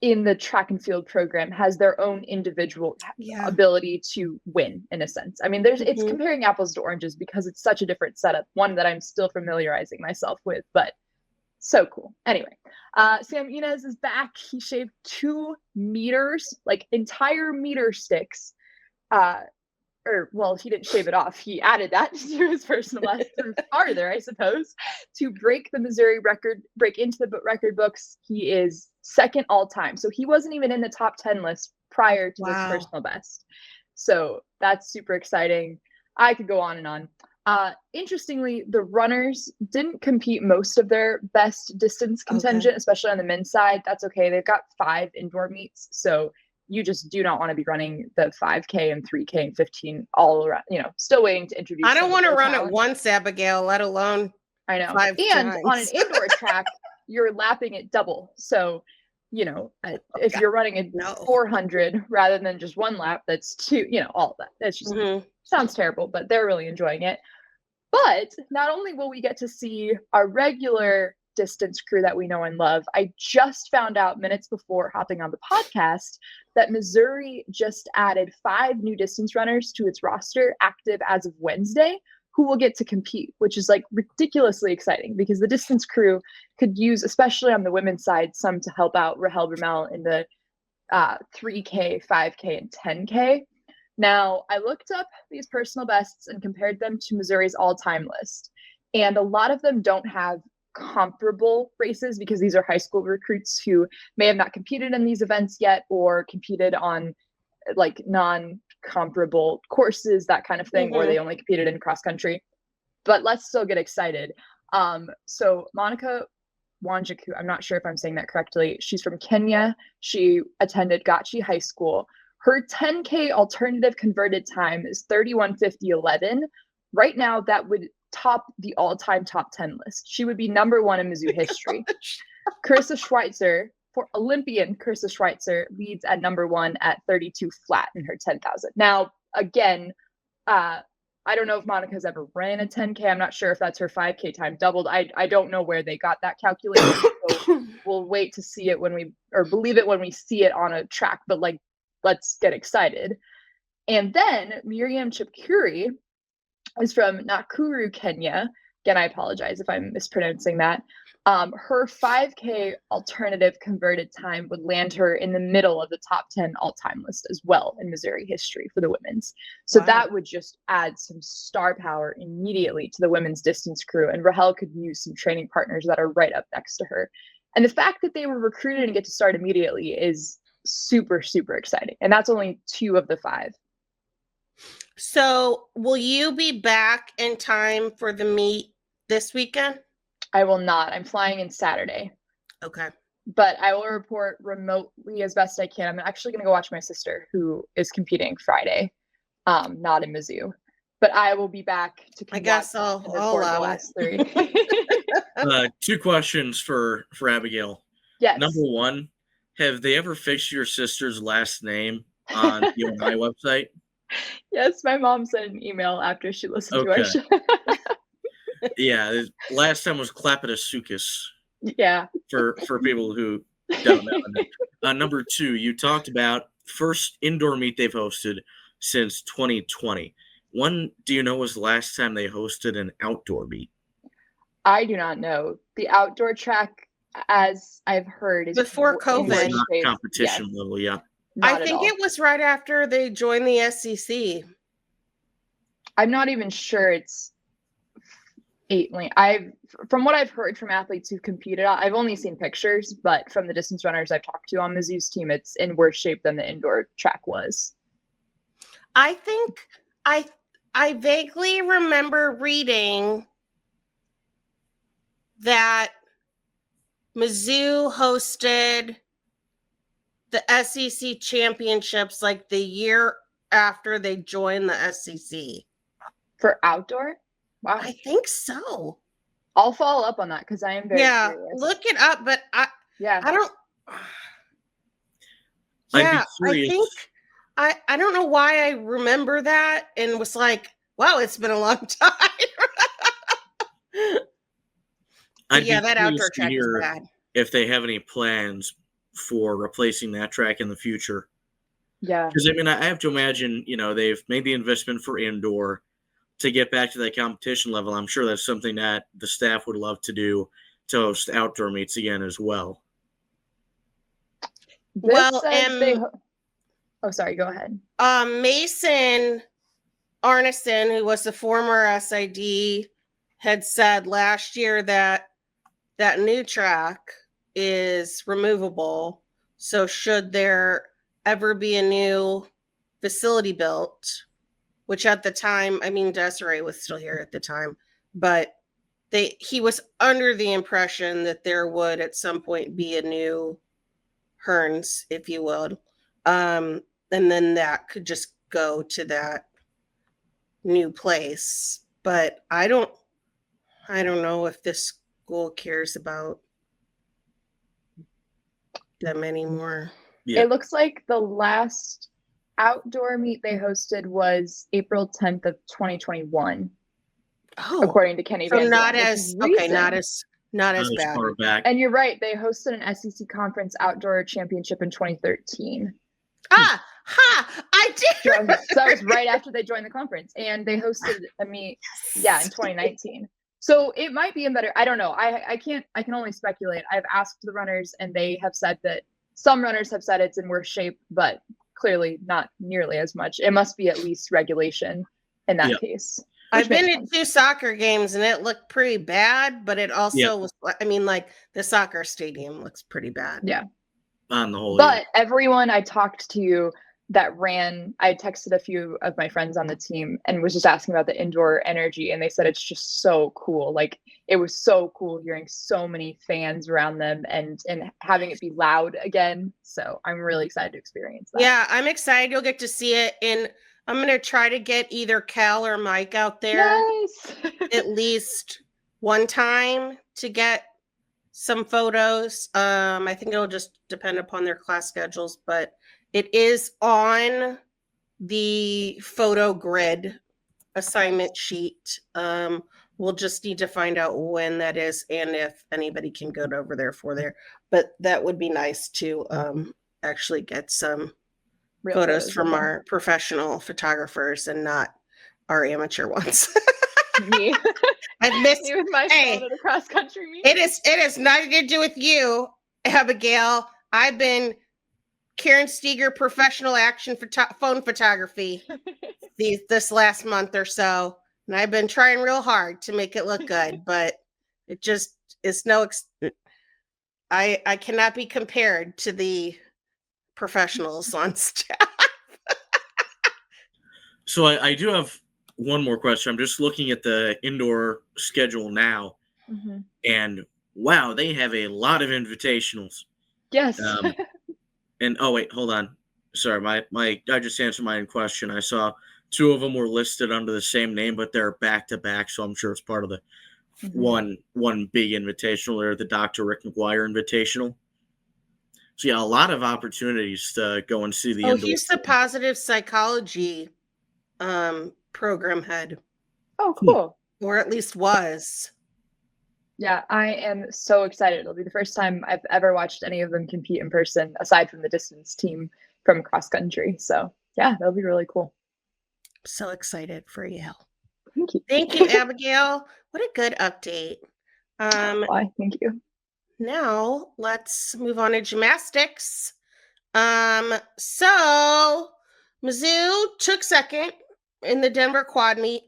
in the track and field program has their own individual ability to win in a sense. I mean, it's comparing apples to oranges because it's such a different setup, one that I'm still familiarizing myself with, but so cool. Anyway, Sam Inez is back. He shaved 2 meters, like entire meter sticks. He didn't shave it off. He added that to his personal best farther, I suppose, to break the Missouri record, break into the record books. He is second all time. So he wasn't even in the top 10 list prior to his personal best. So that's super exciting. I could go on and on. Interestingly, the runners didn't compete most of their best distance contingent, especially on the men's side. That's okay. They've got 5 indoor meets. So you just do not want to be running the 5K and 3K and 15 all around, still waiting to introduce. I don't want to run it once, Abigail, let alone I know. 5 and times. On an indoor track, you're lapping it double. So, if you're running it 400 rather than just 1 lap, that's 2, all of that. That's just sounds terrible, but they're really enjoying it. But not only will we get to see our regular distance crew that we know and love, I just found out minutes before hopping on the podcast that Missouri just added 5 new distance runners to its roster, active as of Wednesday, who will get to compete, which is like ridiculously exciting because the distance crew could use, especially on the women's side, some to help out Rahel Brummel in the 3K, 5K, and 10K. Now, I looked up these personal bests and compared them to Missouri's all-time list, and a lot of them don't have comparable races because these are high school recruits who may have not competed in these events yet or competed on like non-comparable courses, that kind of thing, or they only competed in cross country. But let's still get excited. So Monica Wanjiku, I'm not sure if I'm saying that correctly. She's from Kenya. She attended Gachi High School. Her 10K alternative converted time is 31:50:11. Right now, that would top the all-time top 10 list. She would be number 1 in Mizzou history. Carissa Schweitzer, for Olympian Carissa Schweitzer, leads at number 1 at 32 flat in her 10,000. Now, again, I don't know if Monica's ever ran a 10K. I'm not sure if that's her 5K time doubled. I don't know where they got that calculation. So we'll wait to see it believe it when we see it on a track. But let's get excited. And then Miriam Chipkuri is from Nakuru, Kenya, again, I apologize if I'm mispronouncing that. Her 5K alternative converted time would land her in the middle of the top 10 all-time list as well in Missouri history for the women's. So that would just add some star power immediately to the women's distance crew. And Rahel could use some training partners that are right up next to her. And the fact that they were recruited and get to start immediately is super, super exciting. And that's only 2 of the 5. So will you be back in time for the meet this weekend? I will not. I'm flying in Saturday. Okay. But I will report remotely as best I can. I'm actually going to go watch my sister, who is competing Friday, not in Mizzou. But I will be back to. I guess I'll allow the last 3. 2 questions for Abigail. Yes. Number 1, have they ever fixed your sister's last name on the UNI website? Yes, my mom sent an email after she listened to our show. Yeah, last time was Klapatasukis. Yeah. For people who don't know. Number 2, you talked about first indoor meet they've hosted since 2020. When do you know was the last time they hosted an outdoor meet? I do not know. The outdoor track, as I've heard, is before COVID. Not competition level, yeah. I think it was right after they joined the SEC. I'm not even sure it's 8 lane. From what I've heard from athletes who've competed, I've only seen pictures, but from the distance runners I've talked to on Mizzou's team, it's in worse shape than the indoor track was. I think I vaguely remember reading that Mizzou hosted the SEC championships like the year after they joined the SEC. For outdoor? Wow. I think so. I'll follow up on that because I am very curious. Look it up, but I don't. Yeah, I think I don't know why I remember that and was like, wow, it's been a long time. That outdoor track is bad. If they have any plans for replacing that track in the future. Yeah. Because, I mean, I have to imagine, they've made the investment for indoor to get back to that competition level. I'm sure that's something that the staff would love to do, to host outdoor meets again as well. Sorry, go ahead. Mason Arneson, who was the former SID, had said last year that new track is removable. So should there ever be a new facility built, which at the time, I mean, Desiree was still here at the time, but he was under the impression that there would at some point be a new Hearnes, if you would. And then that could just go to that new place. But I don't know if this school cares about them anymore. Yeah. It looks like the last outdoor meet they hosted was April 10th of 2021. Oh, according to Kenny so Van not Zandt, as bad. Far back. And you're right, they hosted an SEC conference outdoor championship in 2013. I did. That was right after they joined the conference, and they hosted a meet, in 2019. So it might be better. I don't know. I can only speculate. I've asked the runners, and they have said that some runners have said it's in worse shape, but clearly not nearly as much. It must be at least regulation in that case. I've been to 2 soccer games, and it looked pretty bad, but it also was, I mean, like the soccer stadium looks pretty bad. Yeah. On the whole. But everyone I talked to that ran, I texted a few of my friends on the team and was just asking about the indoor energy, and they said it's just so cool. Like, it was so cool hearing so many fans around them and having it be loud again. So I'm really excited to experience that. Yeah, I'm excited. You'll get to see it I'm going to try to get either Cal or Mike out there at least one time to get some photos. I think it'll just depend upon their class schedules, but it is on the photo grid assignment sheet. We'll just need to find out when that is and if anybody can go over there for there. But that would be nice to actually get some photos from our professional photographers and not our amateur ones. me. I've missed. Me with my Hey, phone at a cross country meet. It is nothing to do with you, Abigail. I've been Karen Steger professional action phone photography this last month or so, and I've been trying real hard to make it look good, but it just is I cannot be compared to the professionals on staff. So I do have one more question. I'm just looking at the indoor schedule now, Mm-hmm. and wow, they have a lot of invitationals. Yes. And oh wait, hold on. Sorry, I just answered my own question. I saw two of them were listed under the same name, but they're back to back, so I'm sure it's part of the one big invitational there, the Dr. Rick McGuire Invitational. So yeah, a lot of opportunities to go and see the indoor. He's the positive psychology program head. Oh, cool. Or at least was. Yeah, I am so excited. It'll be the first time I've ever watched any of them compete in person, aside from the distance team from cross country. So yeah, that'll be really cool. So excited for you. Thank you. Thank you, Abigail. What a good update. Why? Thank you. Now let's move on to gymnastics. So Mizzou took second in the Denver quad meet.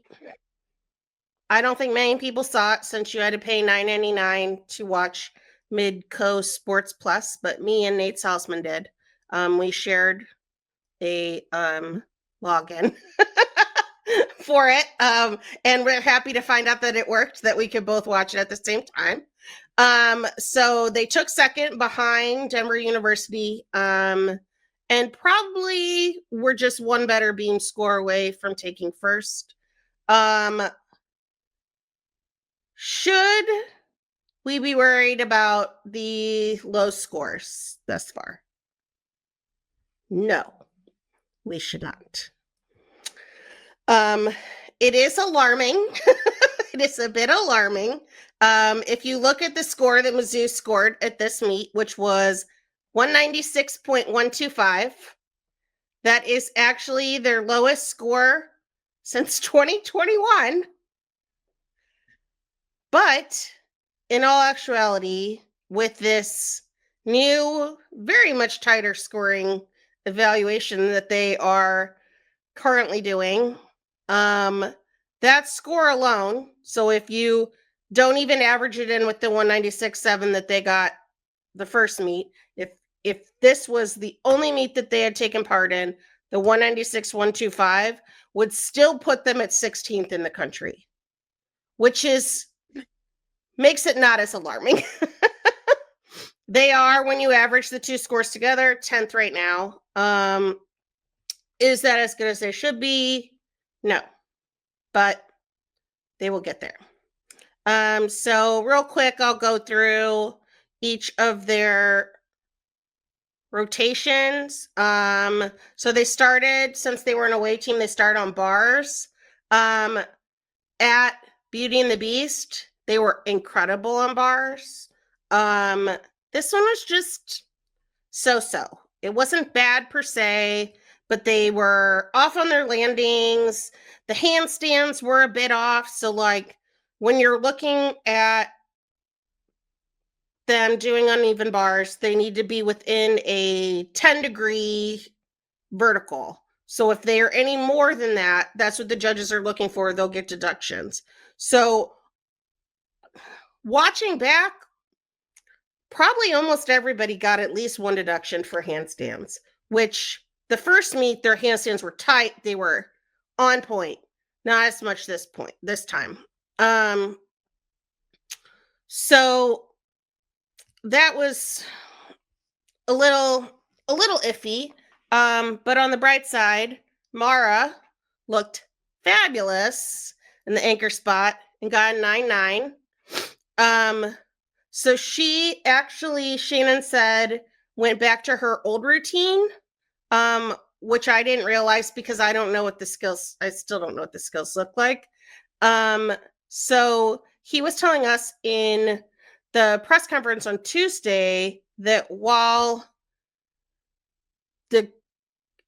I don't think many people saw it since you had to pay $9.99 to watch Midco Sports Plus, but me and Nate Salzman did. We shared a login for it, and we're happy to find out that it worked, that we could both watch it at the same time. So they took second behind Denver University, and probably were just one better beam score away from taking first. Should we be worried about the low scores thus far? No, we should not. It is alarming. It is a bit alarming. If you look at the score that Mizzou scored at this meet, which was 196.125, that is actually their lowest score since 2021. But in all actuality, with this new, very much tighter scoring evaluation that they are currently doing, that score alone, so if you don't even average it in with the 196.7 that they got the first meet, if this was the only meet that they had taken part in, the 196.125 would still put them at 16th in the country, which makes it not as alarming. They are, when you average the two scores together, 10th right now. Is that as good as they should be? No, but they will get there. So real quick, I'll go through each of their rotations. So they started, since they were an away team, they started on bars. At Beauty and the Beast, they were incredible on bars. This one was just so-so. It wasn't bad per se, but they were off on their landings. The handstands were a bit off. So like when you're looking at them doing uneven bars, they need to be within a 10-degree vertical. So if they are any more than that, that's what the judges are looking for. They'll get deductions. So watching back, probably almost everybody got at least one deduction for handstands, which the first meet, their handstands were tight. They were on point. Not as much this time. So that was a little iffy. But on the bright side, Mara looked fabulous in the anchor spot and got a 9.9. So she actually, Shannon said, went back to her old routine, which I didn't realize because I still don't know what the skills look like. So he was telling us in the press conference on Tuesday that while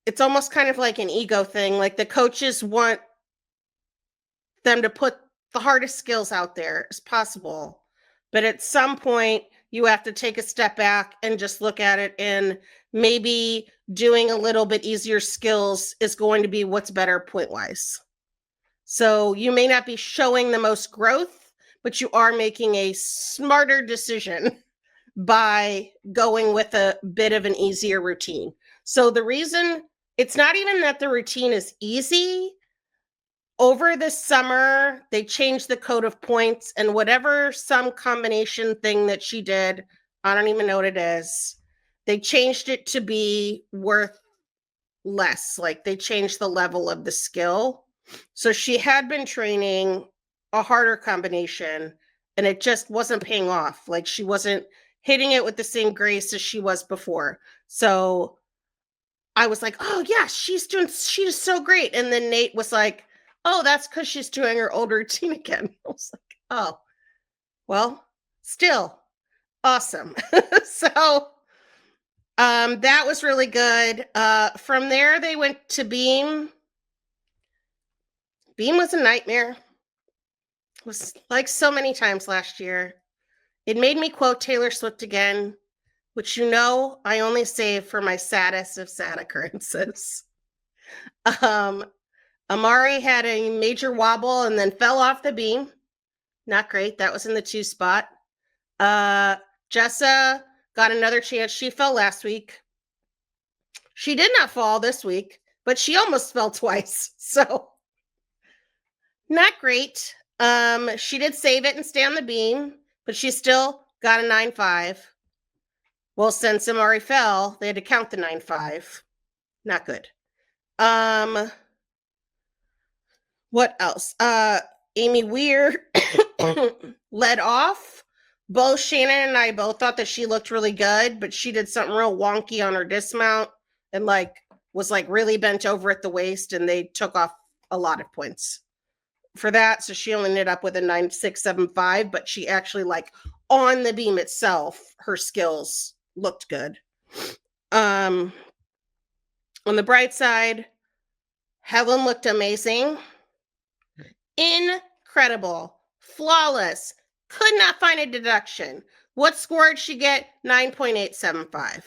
it's almost kind of like an ego thing, like the coaches want them to put the hardest skills out there as possible. But at some point, you have to take a step back and just look at it, and maybe doing a little bit easier skills is going to be what's better point-wise. So you may not be showing the most growth, but you are making a smarter decision by going with a bit of an easier routine. So the reason, it's not even that the routine is easy. Over the summer, they changed the code of points, and whatever some combination thing that she did, I don't even know what it is, they changed it to be worth less. Like, they changed the level of the skill. So she had been training a harder combination, and it just wasn't paying off. Like, she wasn't hitting it with the same grace as she was before. So I was like, oh yeah, she's so great. And then Nate was like, oh, that's because she's doing her old routine again. I was like, oh, well, still awesome. So that was really good. From there, they went to beam. Beam was a nightmare. It was like so many times last year. It made me quote Taylor Swift again, which I only save for my saddest of sad occurrences. Amari had a major wobble and then fell off the beam. Not great. That was in the 2 spot. Jessa got another chance. She fell last week. She did not fall this week, but she almost fell twice. So not great. She did save it and stay on the beam, but she still got a 9.5. Well, since Amari fell, they had to count the 9.5. Not good. What else? Amy Weir led off. Both Shannon and I both thought that she looked really good, but she did something real wonky on her dismount and was really bent over at the waist, and they took off a lot of points for that. So she only ended up with a 9.675, but she actually on the beam itself, her skills looked good. On the bright side, Helen looked amazing. Incredible. Flawless. Could not find a deduction. What score did she get? 9.875.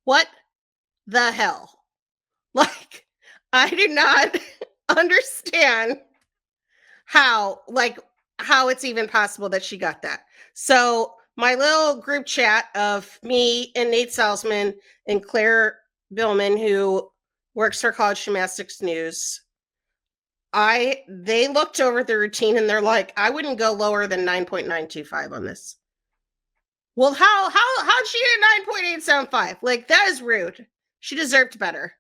What the hell? I do not understand how it's even possible that she got that. So my little group chat of me and Nate Salzman and Claire Billman, who works for College Gymnastics News, they looked over the routine and they're like, I wouldn't go lower than 9.925 on this. Well, how'd she get 9.875? That is rude. She deserved better.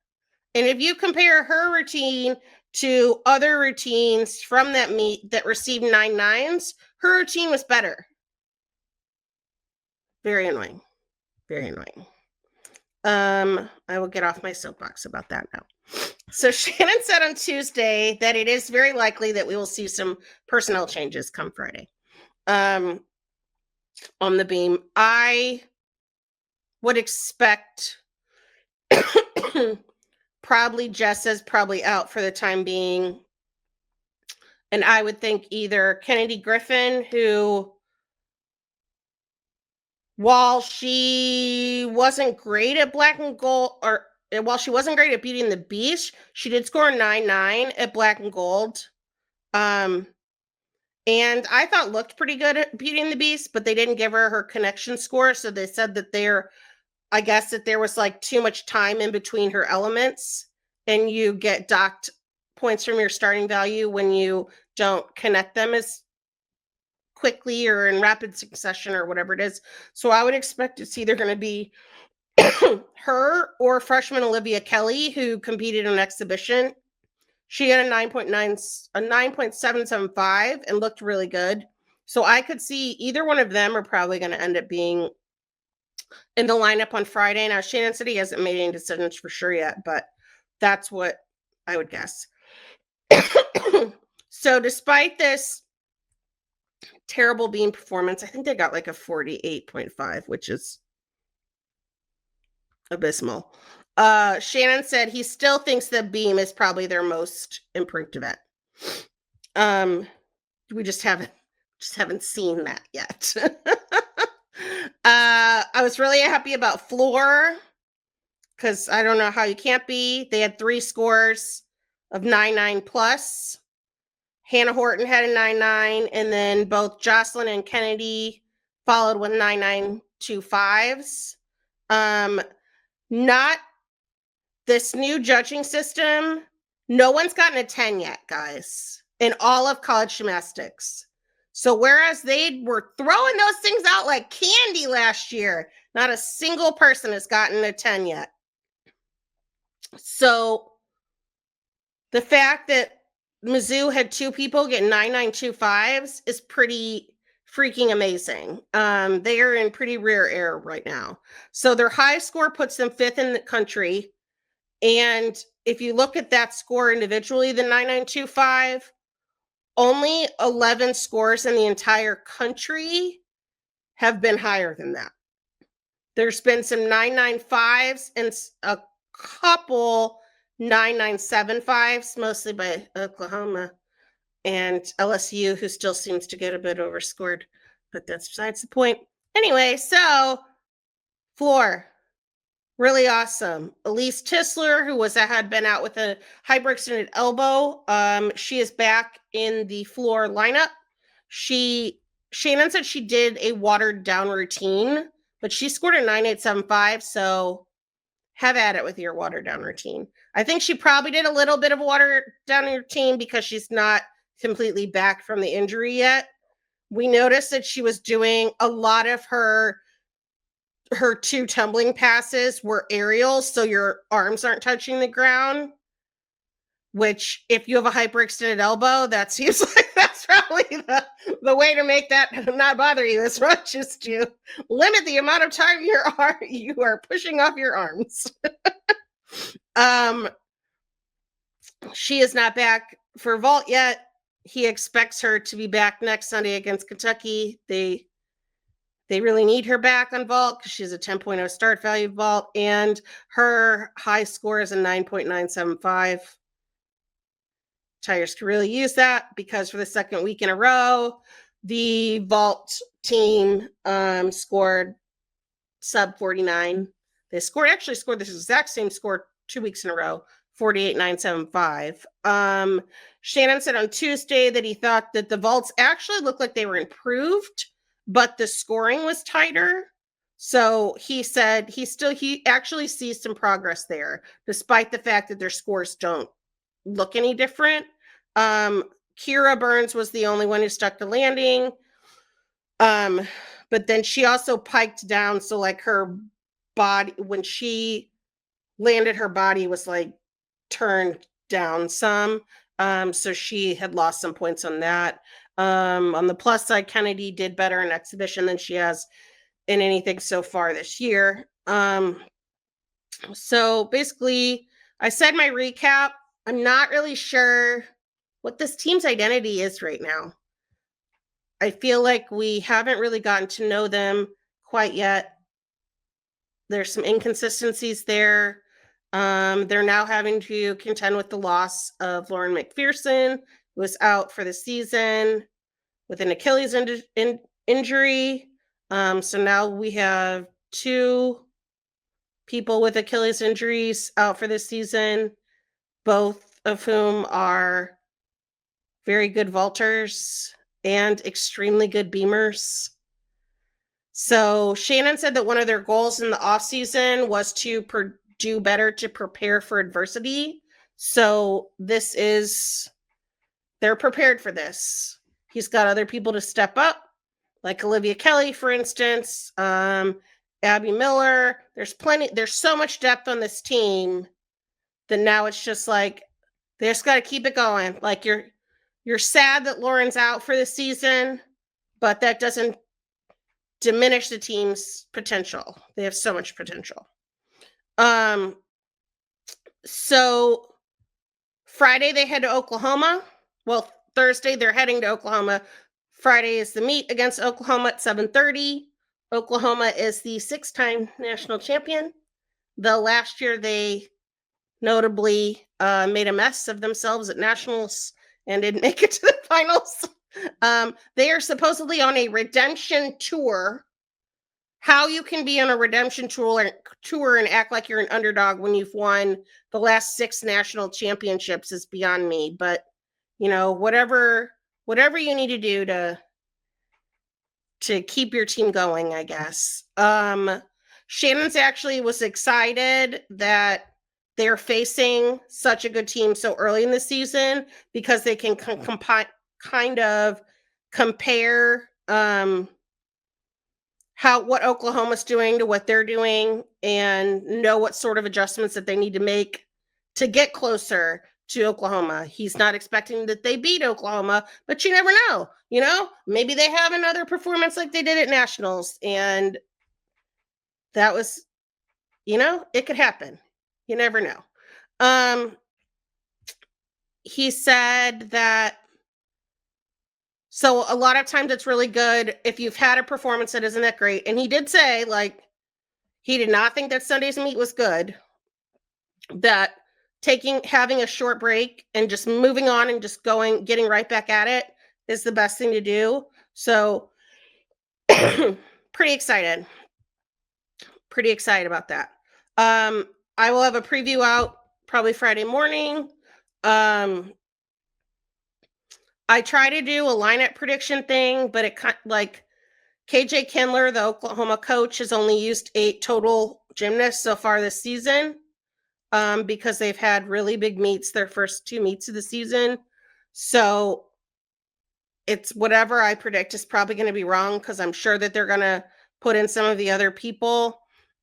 And if you compare her routine to other routines from that meet that received 9.9s, her routine was better. Very annoying. Very annoying. I will get off my soapbox about that now. So Shannon said on Tuesday that it is very likely that we will see some personnel changes come Friday. On the beam, I would expect probably Jessa's probably out for the time being. And I would think either Kennedy Griffin, who, while she wasn't great at black and gold, or while she wasn't great at Beauty and the Beast, she did score 9.9 at black and gold. And I thought looked pretty good at Beauty and the Beast, but they didn't give her connection score. So they said that there was too much time in between her elements, and you get docked points from your starting value when you don't connect them as quickly or in rapid succession or whatever it is. So I would expect it's either going to be her or freshman Olivia Kelly, who competed in an exhibition. She had a 9.775 and looked really good. So I could see either one of them are probably going to end up being in the lineup on Friday. Now, Shannon said he hasn't made any decisions for sure yet, but that's what I would guess. So despite this terrible beam performance, I think they got a 48.5, which is abysmal. Shannon said he still thinks the beam is probably their most improved event. We just haven't seen that yet. I was really happy about floor because I don't know how you can't be. They had 3 scores of 9-9 plus. Hannah Horton had a 9-9, and then both Jocelyn and Kennedy followed with 9-9 2-5s. Not this new judging system. No one's gotten a 10 yet, guys, in all of college gymnastics. So whereas they were throwing those things out like candy last year, not a single person has gotten a 10 yet. So the fact that Mizzou had 2 people get 9-9 2-5s is pretty freaking amazing. They are in pretty rare air right now. So their high score puts them 5th in the country. And if you look at that score individually, the 9-9 2-5, only 11 scores in the entire country have been higher than that. There's been some 9-9 5s and a couple 9-9 7-5s, mostly by Oklahoma and LSU, who still seems to get a bit overscored, but that's besides the point. Anyway, so floor, really awesome. Elise Tisler, who had been out with a hyperextended elbow, she is back in the floor lineup. Shannon said she did a watered down routine, but she scored a 9.875, so have at it with your watered down routine. I think she probably did a little bit of a watered down routine because she's not completely back from the injury yet. We noticed that she was doing a lot of her 2 tumbling passes were aerials, so your arms aren't touching the ground, which if you have a hyperextended elbow, that seems like that's probably the way to make that not bother you as much, is to limit the amount of time you are pushing off your arms. She is not back for vault yet. He expects her to be back next Sunday against Kentucky. They really need her back on vault because she has a 10.0 start value vault, and her high score is a 9.975. Tigers could really use that because for the second week in a row, the vault team scored sub 49. They actually scored this exact same score 2 weeks in a row, 48.975. Shannon said on Tuesday that he thought that the vaults actually looked like they were improved, but the scoring was tighter. So he said he actually sees some progress there, despite the fact that their scores don't look any different. Kira Burns was the only one who stuck the landing. But then she also piked down. So like her body, when she landed, her body was like turned down some. So she had lost some points on that. On the plus side, Kennedy did better in exhibition than she has in anything so far this year. So basically, I said my recap. I'm not really sure what this team's identity is right now. I feel like we haven't really gotten to know them quite yet. There's some inconsistencies there. They're now having to contend with the loss of Lauren McPherson, who was out for the season with an Achilles injury. So now we have 2 people with Achilles injuries out for this season, both of whom are very good vaulters and extremely good beamers. So Shannon said that one of their goals in the offseason was to do better to prepare for adversity. So they're prepared for this. He's got other people to step up, like Olivia Kelly, for instance, Abby Miller. There's so much depth on this team that now it's just like, they just got to keep it going. Like you're sad that Lauren's out for the season, but that doesn't diminish the team's potential. They have so much potential. So Friday they head to Oklahoma. Well, Thursday they're heading to Oklahoma. Friday is the meet against Oklahoma at 7:30. Oklahoma is the 6-time national champion. The last year they notably made a mess of themselves at nationals and didn't make it to the finals. They are supposedly on a redemption tour. How you can be on a redemption tour and act like you're an underdog when you've won the last 6 national championships is beyond me. But, you know, whatever you need to do to keep your team going, I guess. Shannon's actually was excited that they're facing such a good team so early in the season because they can kind of compare what Oklahoma's doing to what they're doing and know what sort of adjustments that they need to make to get closer to Oklahoma. He's not expecting that they beat Oklahoma, but you never know. You know, maybe they have another performance like they did at Nationals, and that was, you know, it could happen. You never know. He said that, so a lot of times it's really good if you've had a performance that isn't that great. And he did say, like, he did not think that Sunday's meet was good, that having a short break and just moving on and just getting right back at it is the best thing to do. So pretty excited about that. I will have a preview out probably Friday morning. I try to do a lineup prediction thing, but it like KJ Kindler, the Oklahoma coach, has only used 8 total gymnasts so far this season because they've had really big meets, their first 2 meets of the season. So it's whatever I predict is probably going to be wrong because I'm sure that they're going to put in some of the other people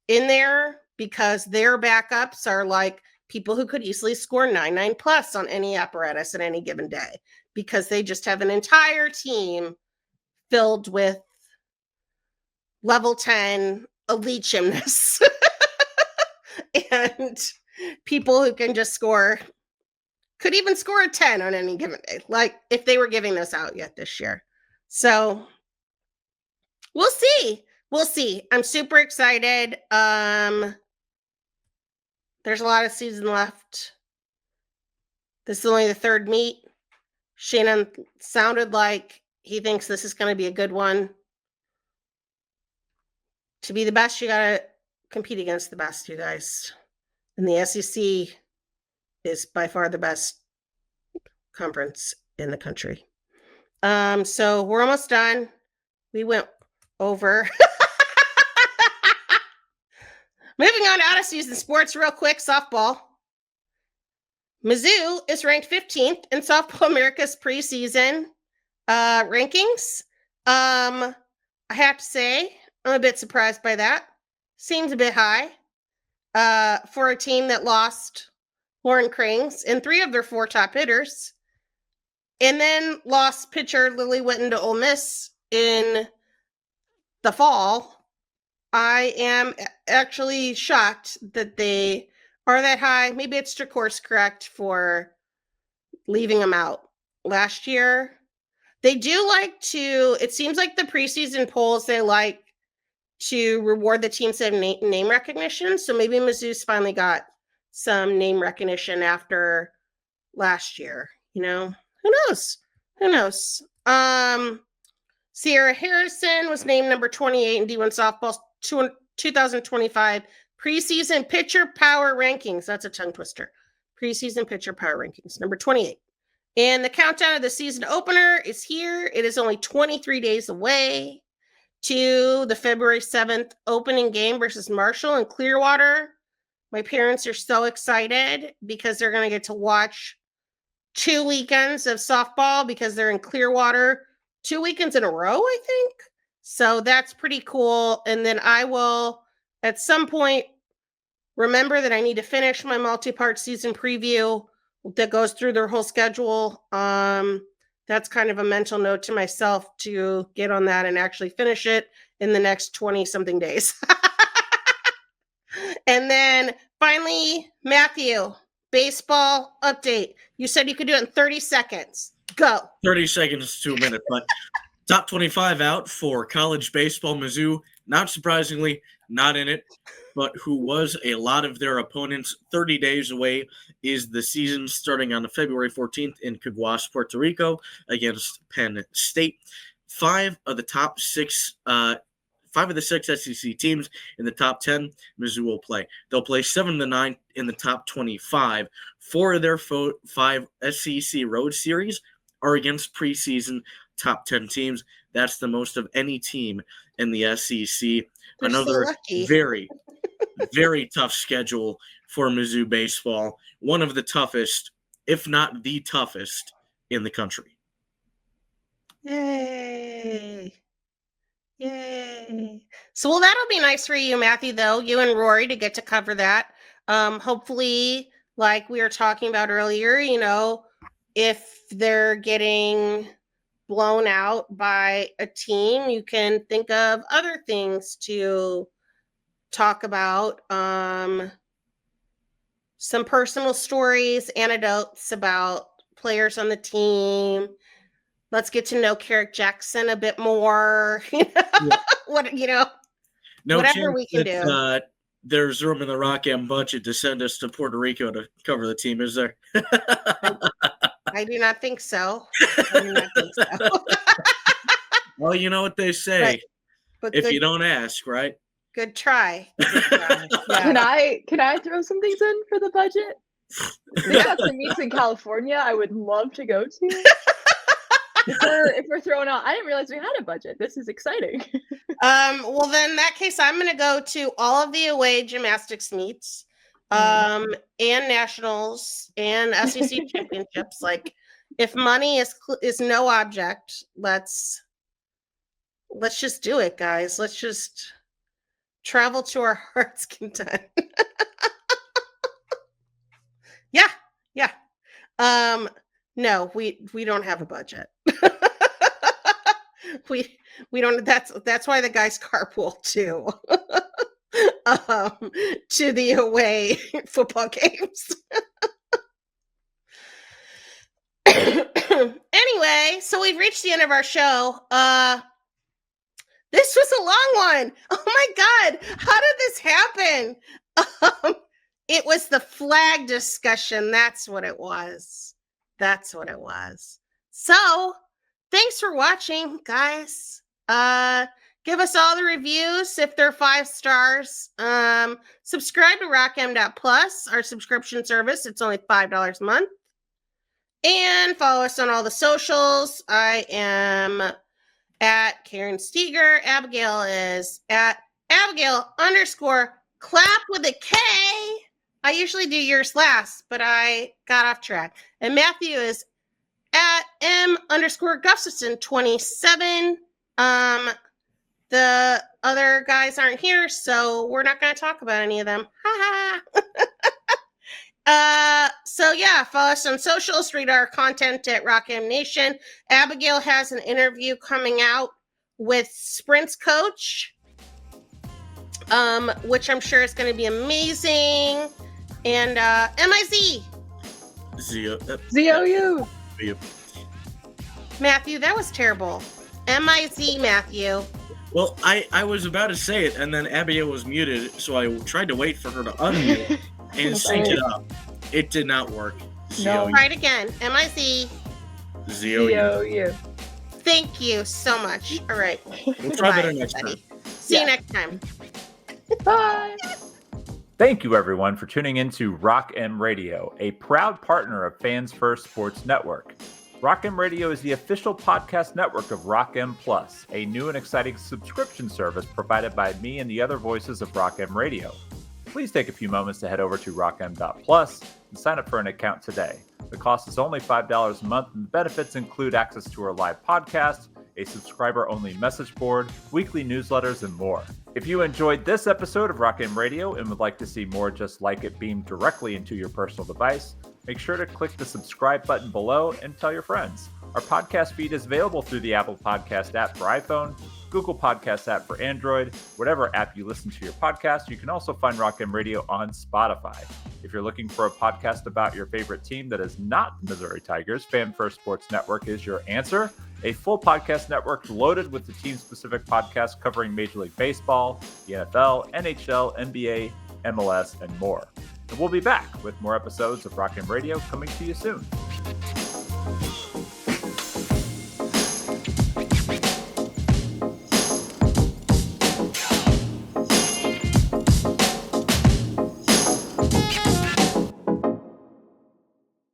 in there because their backups are like people who could easily score 9 plus on any apparatus at any given day because they just have an entire team filled with level 10 elite gymnasts and people who can just could even score a 10 on any given day, like if they were giving this out yet this year. So we'll see. I'm super excited. There's a lot of season left. This is only the 3rd meet. Shannon sounded like he thinks this is going to be a good one. To be the best, you got to compete against the best, you guys. And the SEC is by far the best conference in the country. So we're almost done. We went over. Moving on to out-of-season sports real quick, softball. Mizzou is ranked 15th in Softball America's preseason rankings. I have to say, I'm a bit surprised by that. Seems a bit high for a team that lost Lauren Krings and 3 of their 4 top hitters, and then lost pitcher Lily Witten to Ole Miss in the fall. I am actually shocked that they are that high. Maybe it's to course correct for leaving them out last year. They do like to, it seems like the preseason polls, they like to reward the teams that have name recognition. So maybe Mizzou's finally got some name recognition after last year. You know, who knows? Sierra Harrison was named number 28 in D1 softball 2025 preseason pitcher power rankings. That's a tongue twister. Preseason pitcher power rankings, number 28. And the countdown of the season opener is here. It is only 23 days away to the February 7th opening game versus Marshall in Clearwater. My parents are so excited because they're going to get to watch 2 weekends of softball because they're in Clearwater 2 weekends in a row, I think. So that's pretty cool. And then I will, at some point, remember that I need to finish my multi-part season preview that goes through their whole schedule. That's kind of a mental note to myself to get on that and actually finish it in the next 20-something days. And then finally, Matthew, baseball update. You said you could do it in 30 seconds. Go. 30 seconds to a minute, but top 25 out for college baseball. Mizzou, not surprisingly, not in it, but who was a lot of their opponents. 30 days away is the season starting on February 14th in Caguas, Puerto Rico against Penn State. Five of the six SEC teams in the top 10, Mizzou will play. They'll play 7 of the 9 in the top 25. 4 of their 5 SEC road series are against preseason top 10 teams. That's the most of any team in the SEC. They're Another so lucky. very, very tough schedule for Mizzou baseball. One of the toughest, if not the toughest, in the country. Yay. Yay. So, well, that'll be nice for you, Matthew, though, you and Rory to get to cover that. Hopefully, like we were talking about earlier, if they're getting blown out by a team, you can think of other things to talk about. Some personal stories, anecdotes about players on the team. Let's get to know Carrick Jackson a bit more. Yeah. No whatever we can do. There's room in the Rock M budget to send us to Puerto Rico to cover the team, is there? I do not think so. Well, you know what they say. But if you don't ask, right? Good try. Yeah. Can I throw some things in for the budget? We got some meets in California I would love to go to. If we're throwing out, I didn't realize we had a budget. This is exciting. Well, then in that case, I'm going to go to all of the away gymnastics meets, and nationals and SEC championships. Like, if money is no object, let's just do it, guys. Let's just travel to our heart's content. Yeah. No, we don't have a budget. we don't. That's why the guys carpool too. To the away football games. Anyway, so we've reached the end of our show. This was a long one. Oh my God, how did this happen? It was the flag discussion. That's what it was. So, thanks for watching, guys. Give us all the reviews if they're 5 stars. Subscribe to rockm.plus, our subscription service. It's only $5 a month. And follow us on all the socials. I am at Karen Steger. Abigail is at Abigail_clap with a K. I usually do yours last, but I got off track. And Matthew is at M_Gustafson27. The other guys aren't here, so we're not going to talk about any of them. So yeah, follow us on socials, read our content at Rock'em Nation. Abigail has an interview coming out with Sprint's coach, which I'm sure is going to be amazing. And MIZ. ZOU. Matthew, that was terrible. MIZ, Matthew. Well, I was about to say it, and then Abigail was muted, so I tried to wait for her to unmute and sync it up. It did not work. No. Try it again. MIZ. ZOU. Thank you so much. All right. We'll try better next time. See you next time. Bye. Thank you, everyone, for tuning in to Rock M Radio, a proud partner of Fans First Sports Network. Rock M Radio is the official podcast network of Rock M Plus, a new and exciting subscription service provided by me and the other voices of Rock M Radio. Please take a few moments to head over to rockm.plus and sign up for an account today. The cost is only $5 a month, and the benefits include access to our live podcast, a subscriber-only message board, weekly newsletters, and more. If you enjoyed this episode of Rock M Radio and would like to see more just like it beamed directly into your personal device, make sure to click the subscribe button below and tell your friends. Our podcast feed is available through the Apple Podcast app for iPhone, Google Podcasts app for Android, whatever app you listen to your podcast. You can also find Rock M Radio on Spotify. If you're looking for a podcast about your favorite team that is not the Missouri Tigers, Fan First Sports Network is your answer. A full podcast network loaded with the team-specific podcasts covering Major League Baseball, the NFL, NHL, NBA, MLS, and more. And we'll be back with more episodes of Rock M Radio coming to you soon.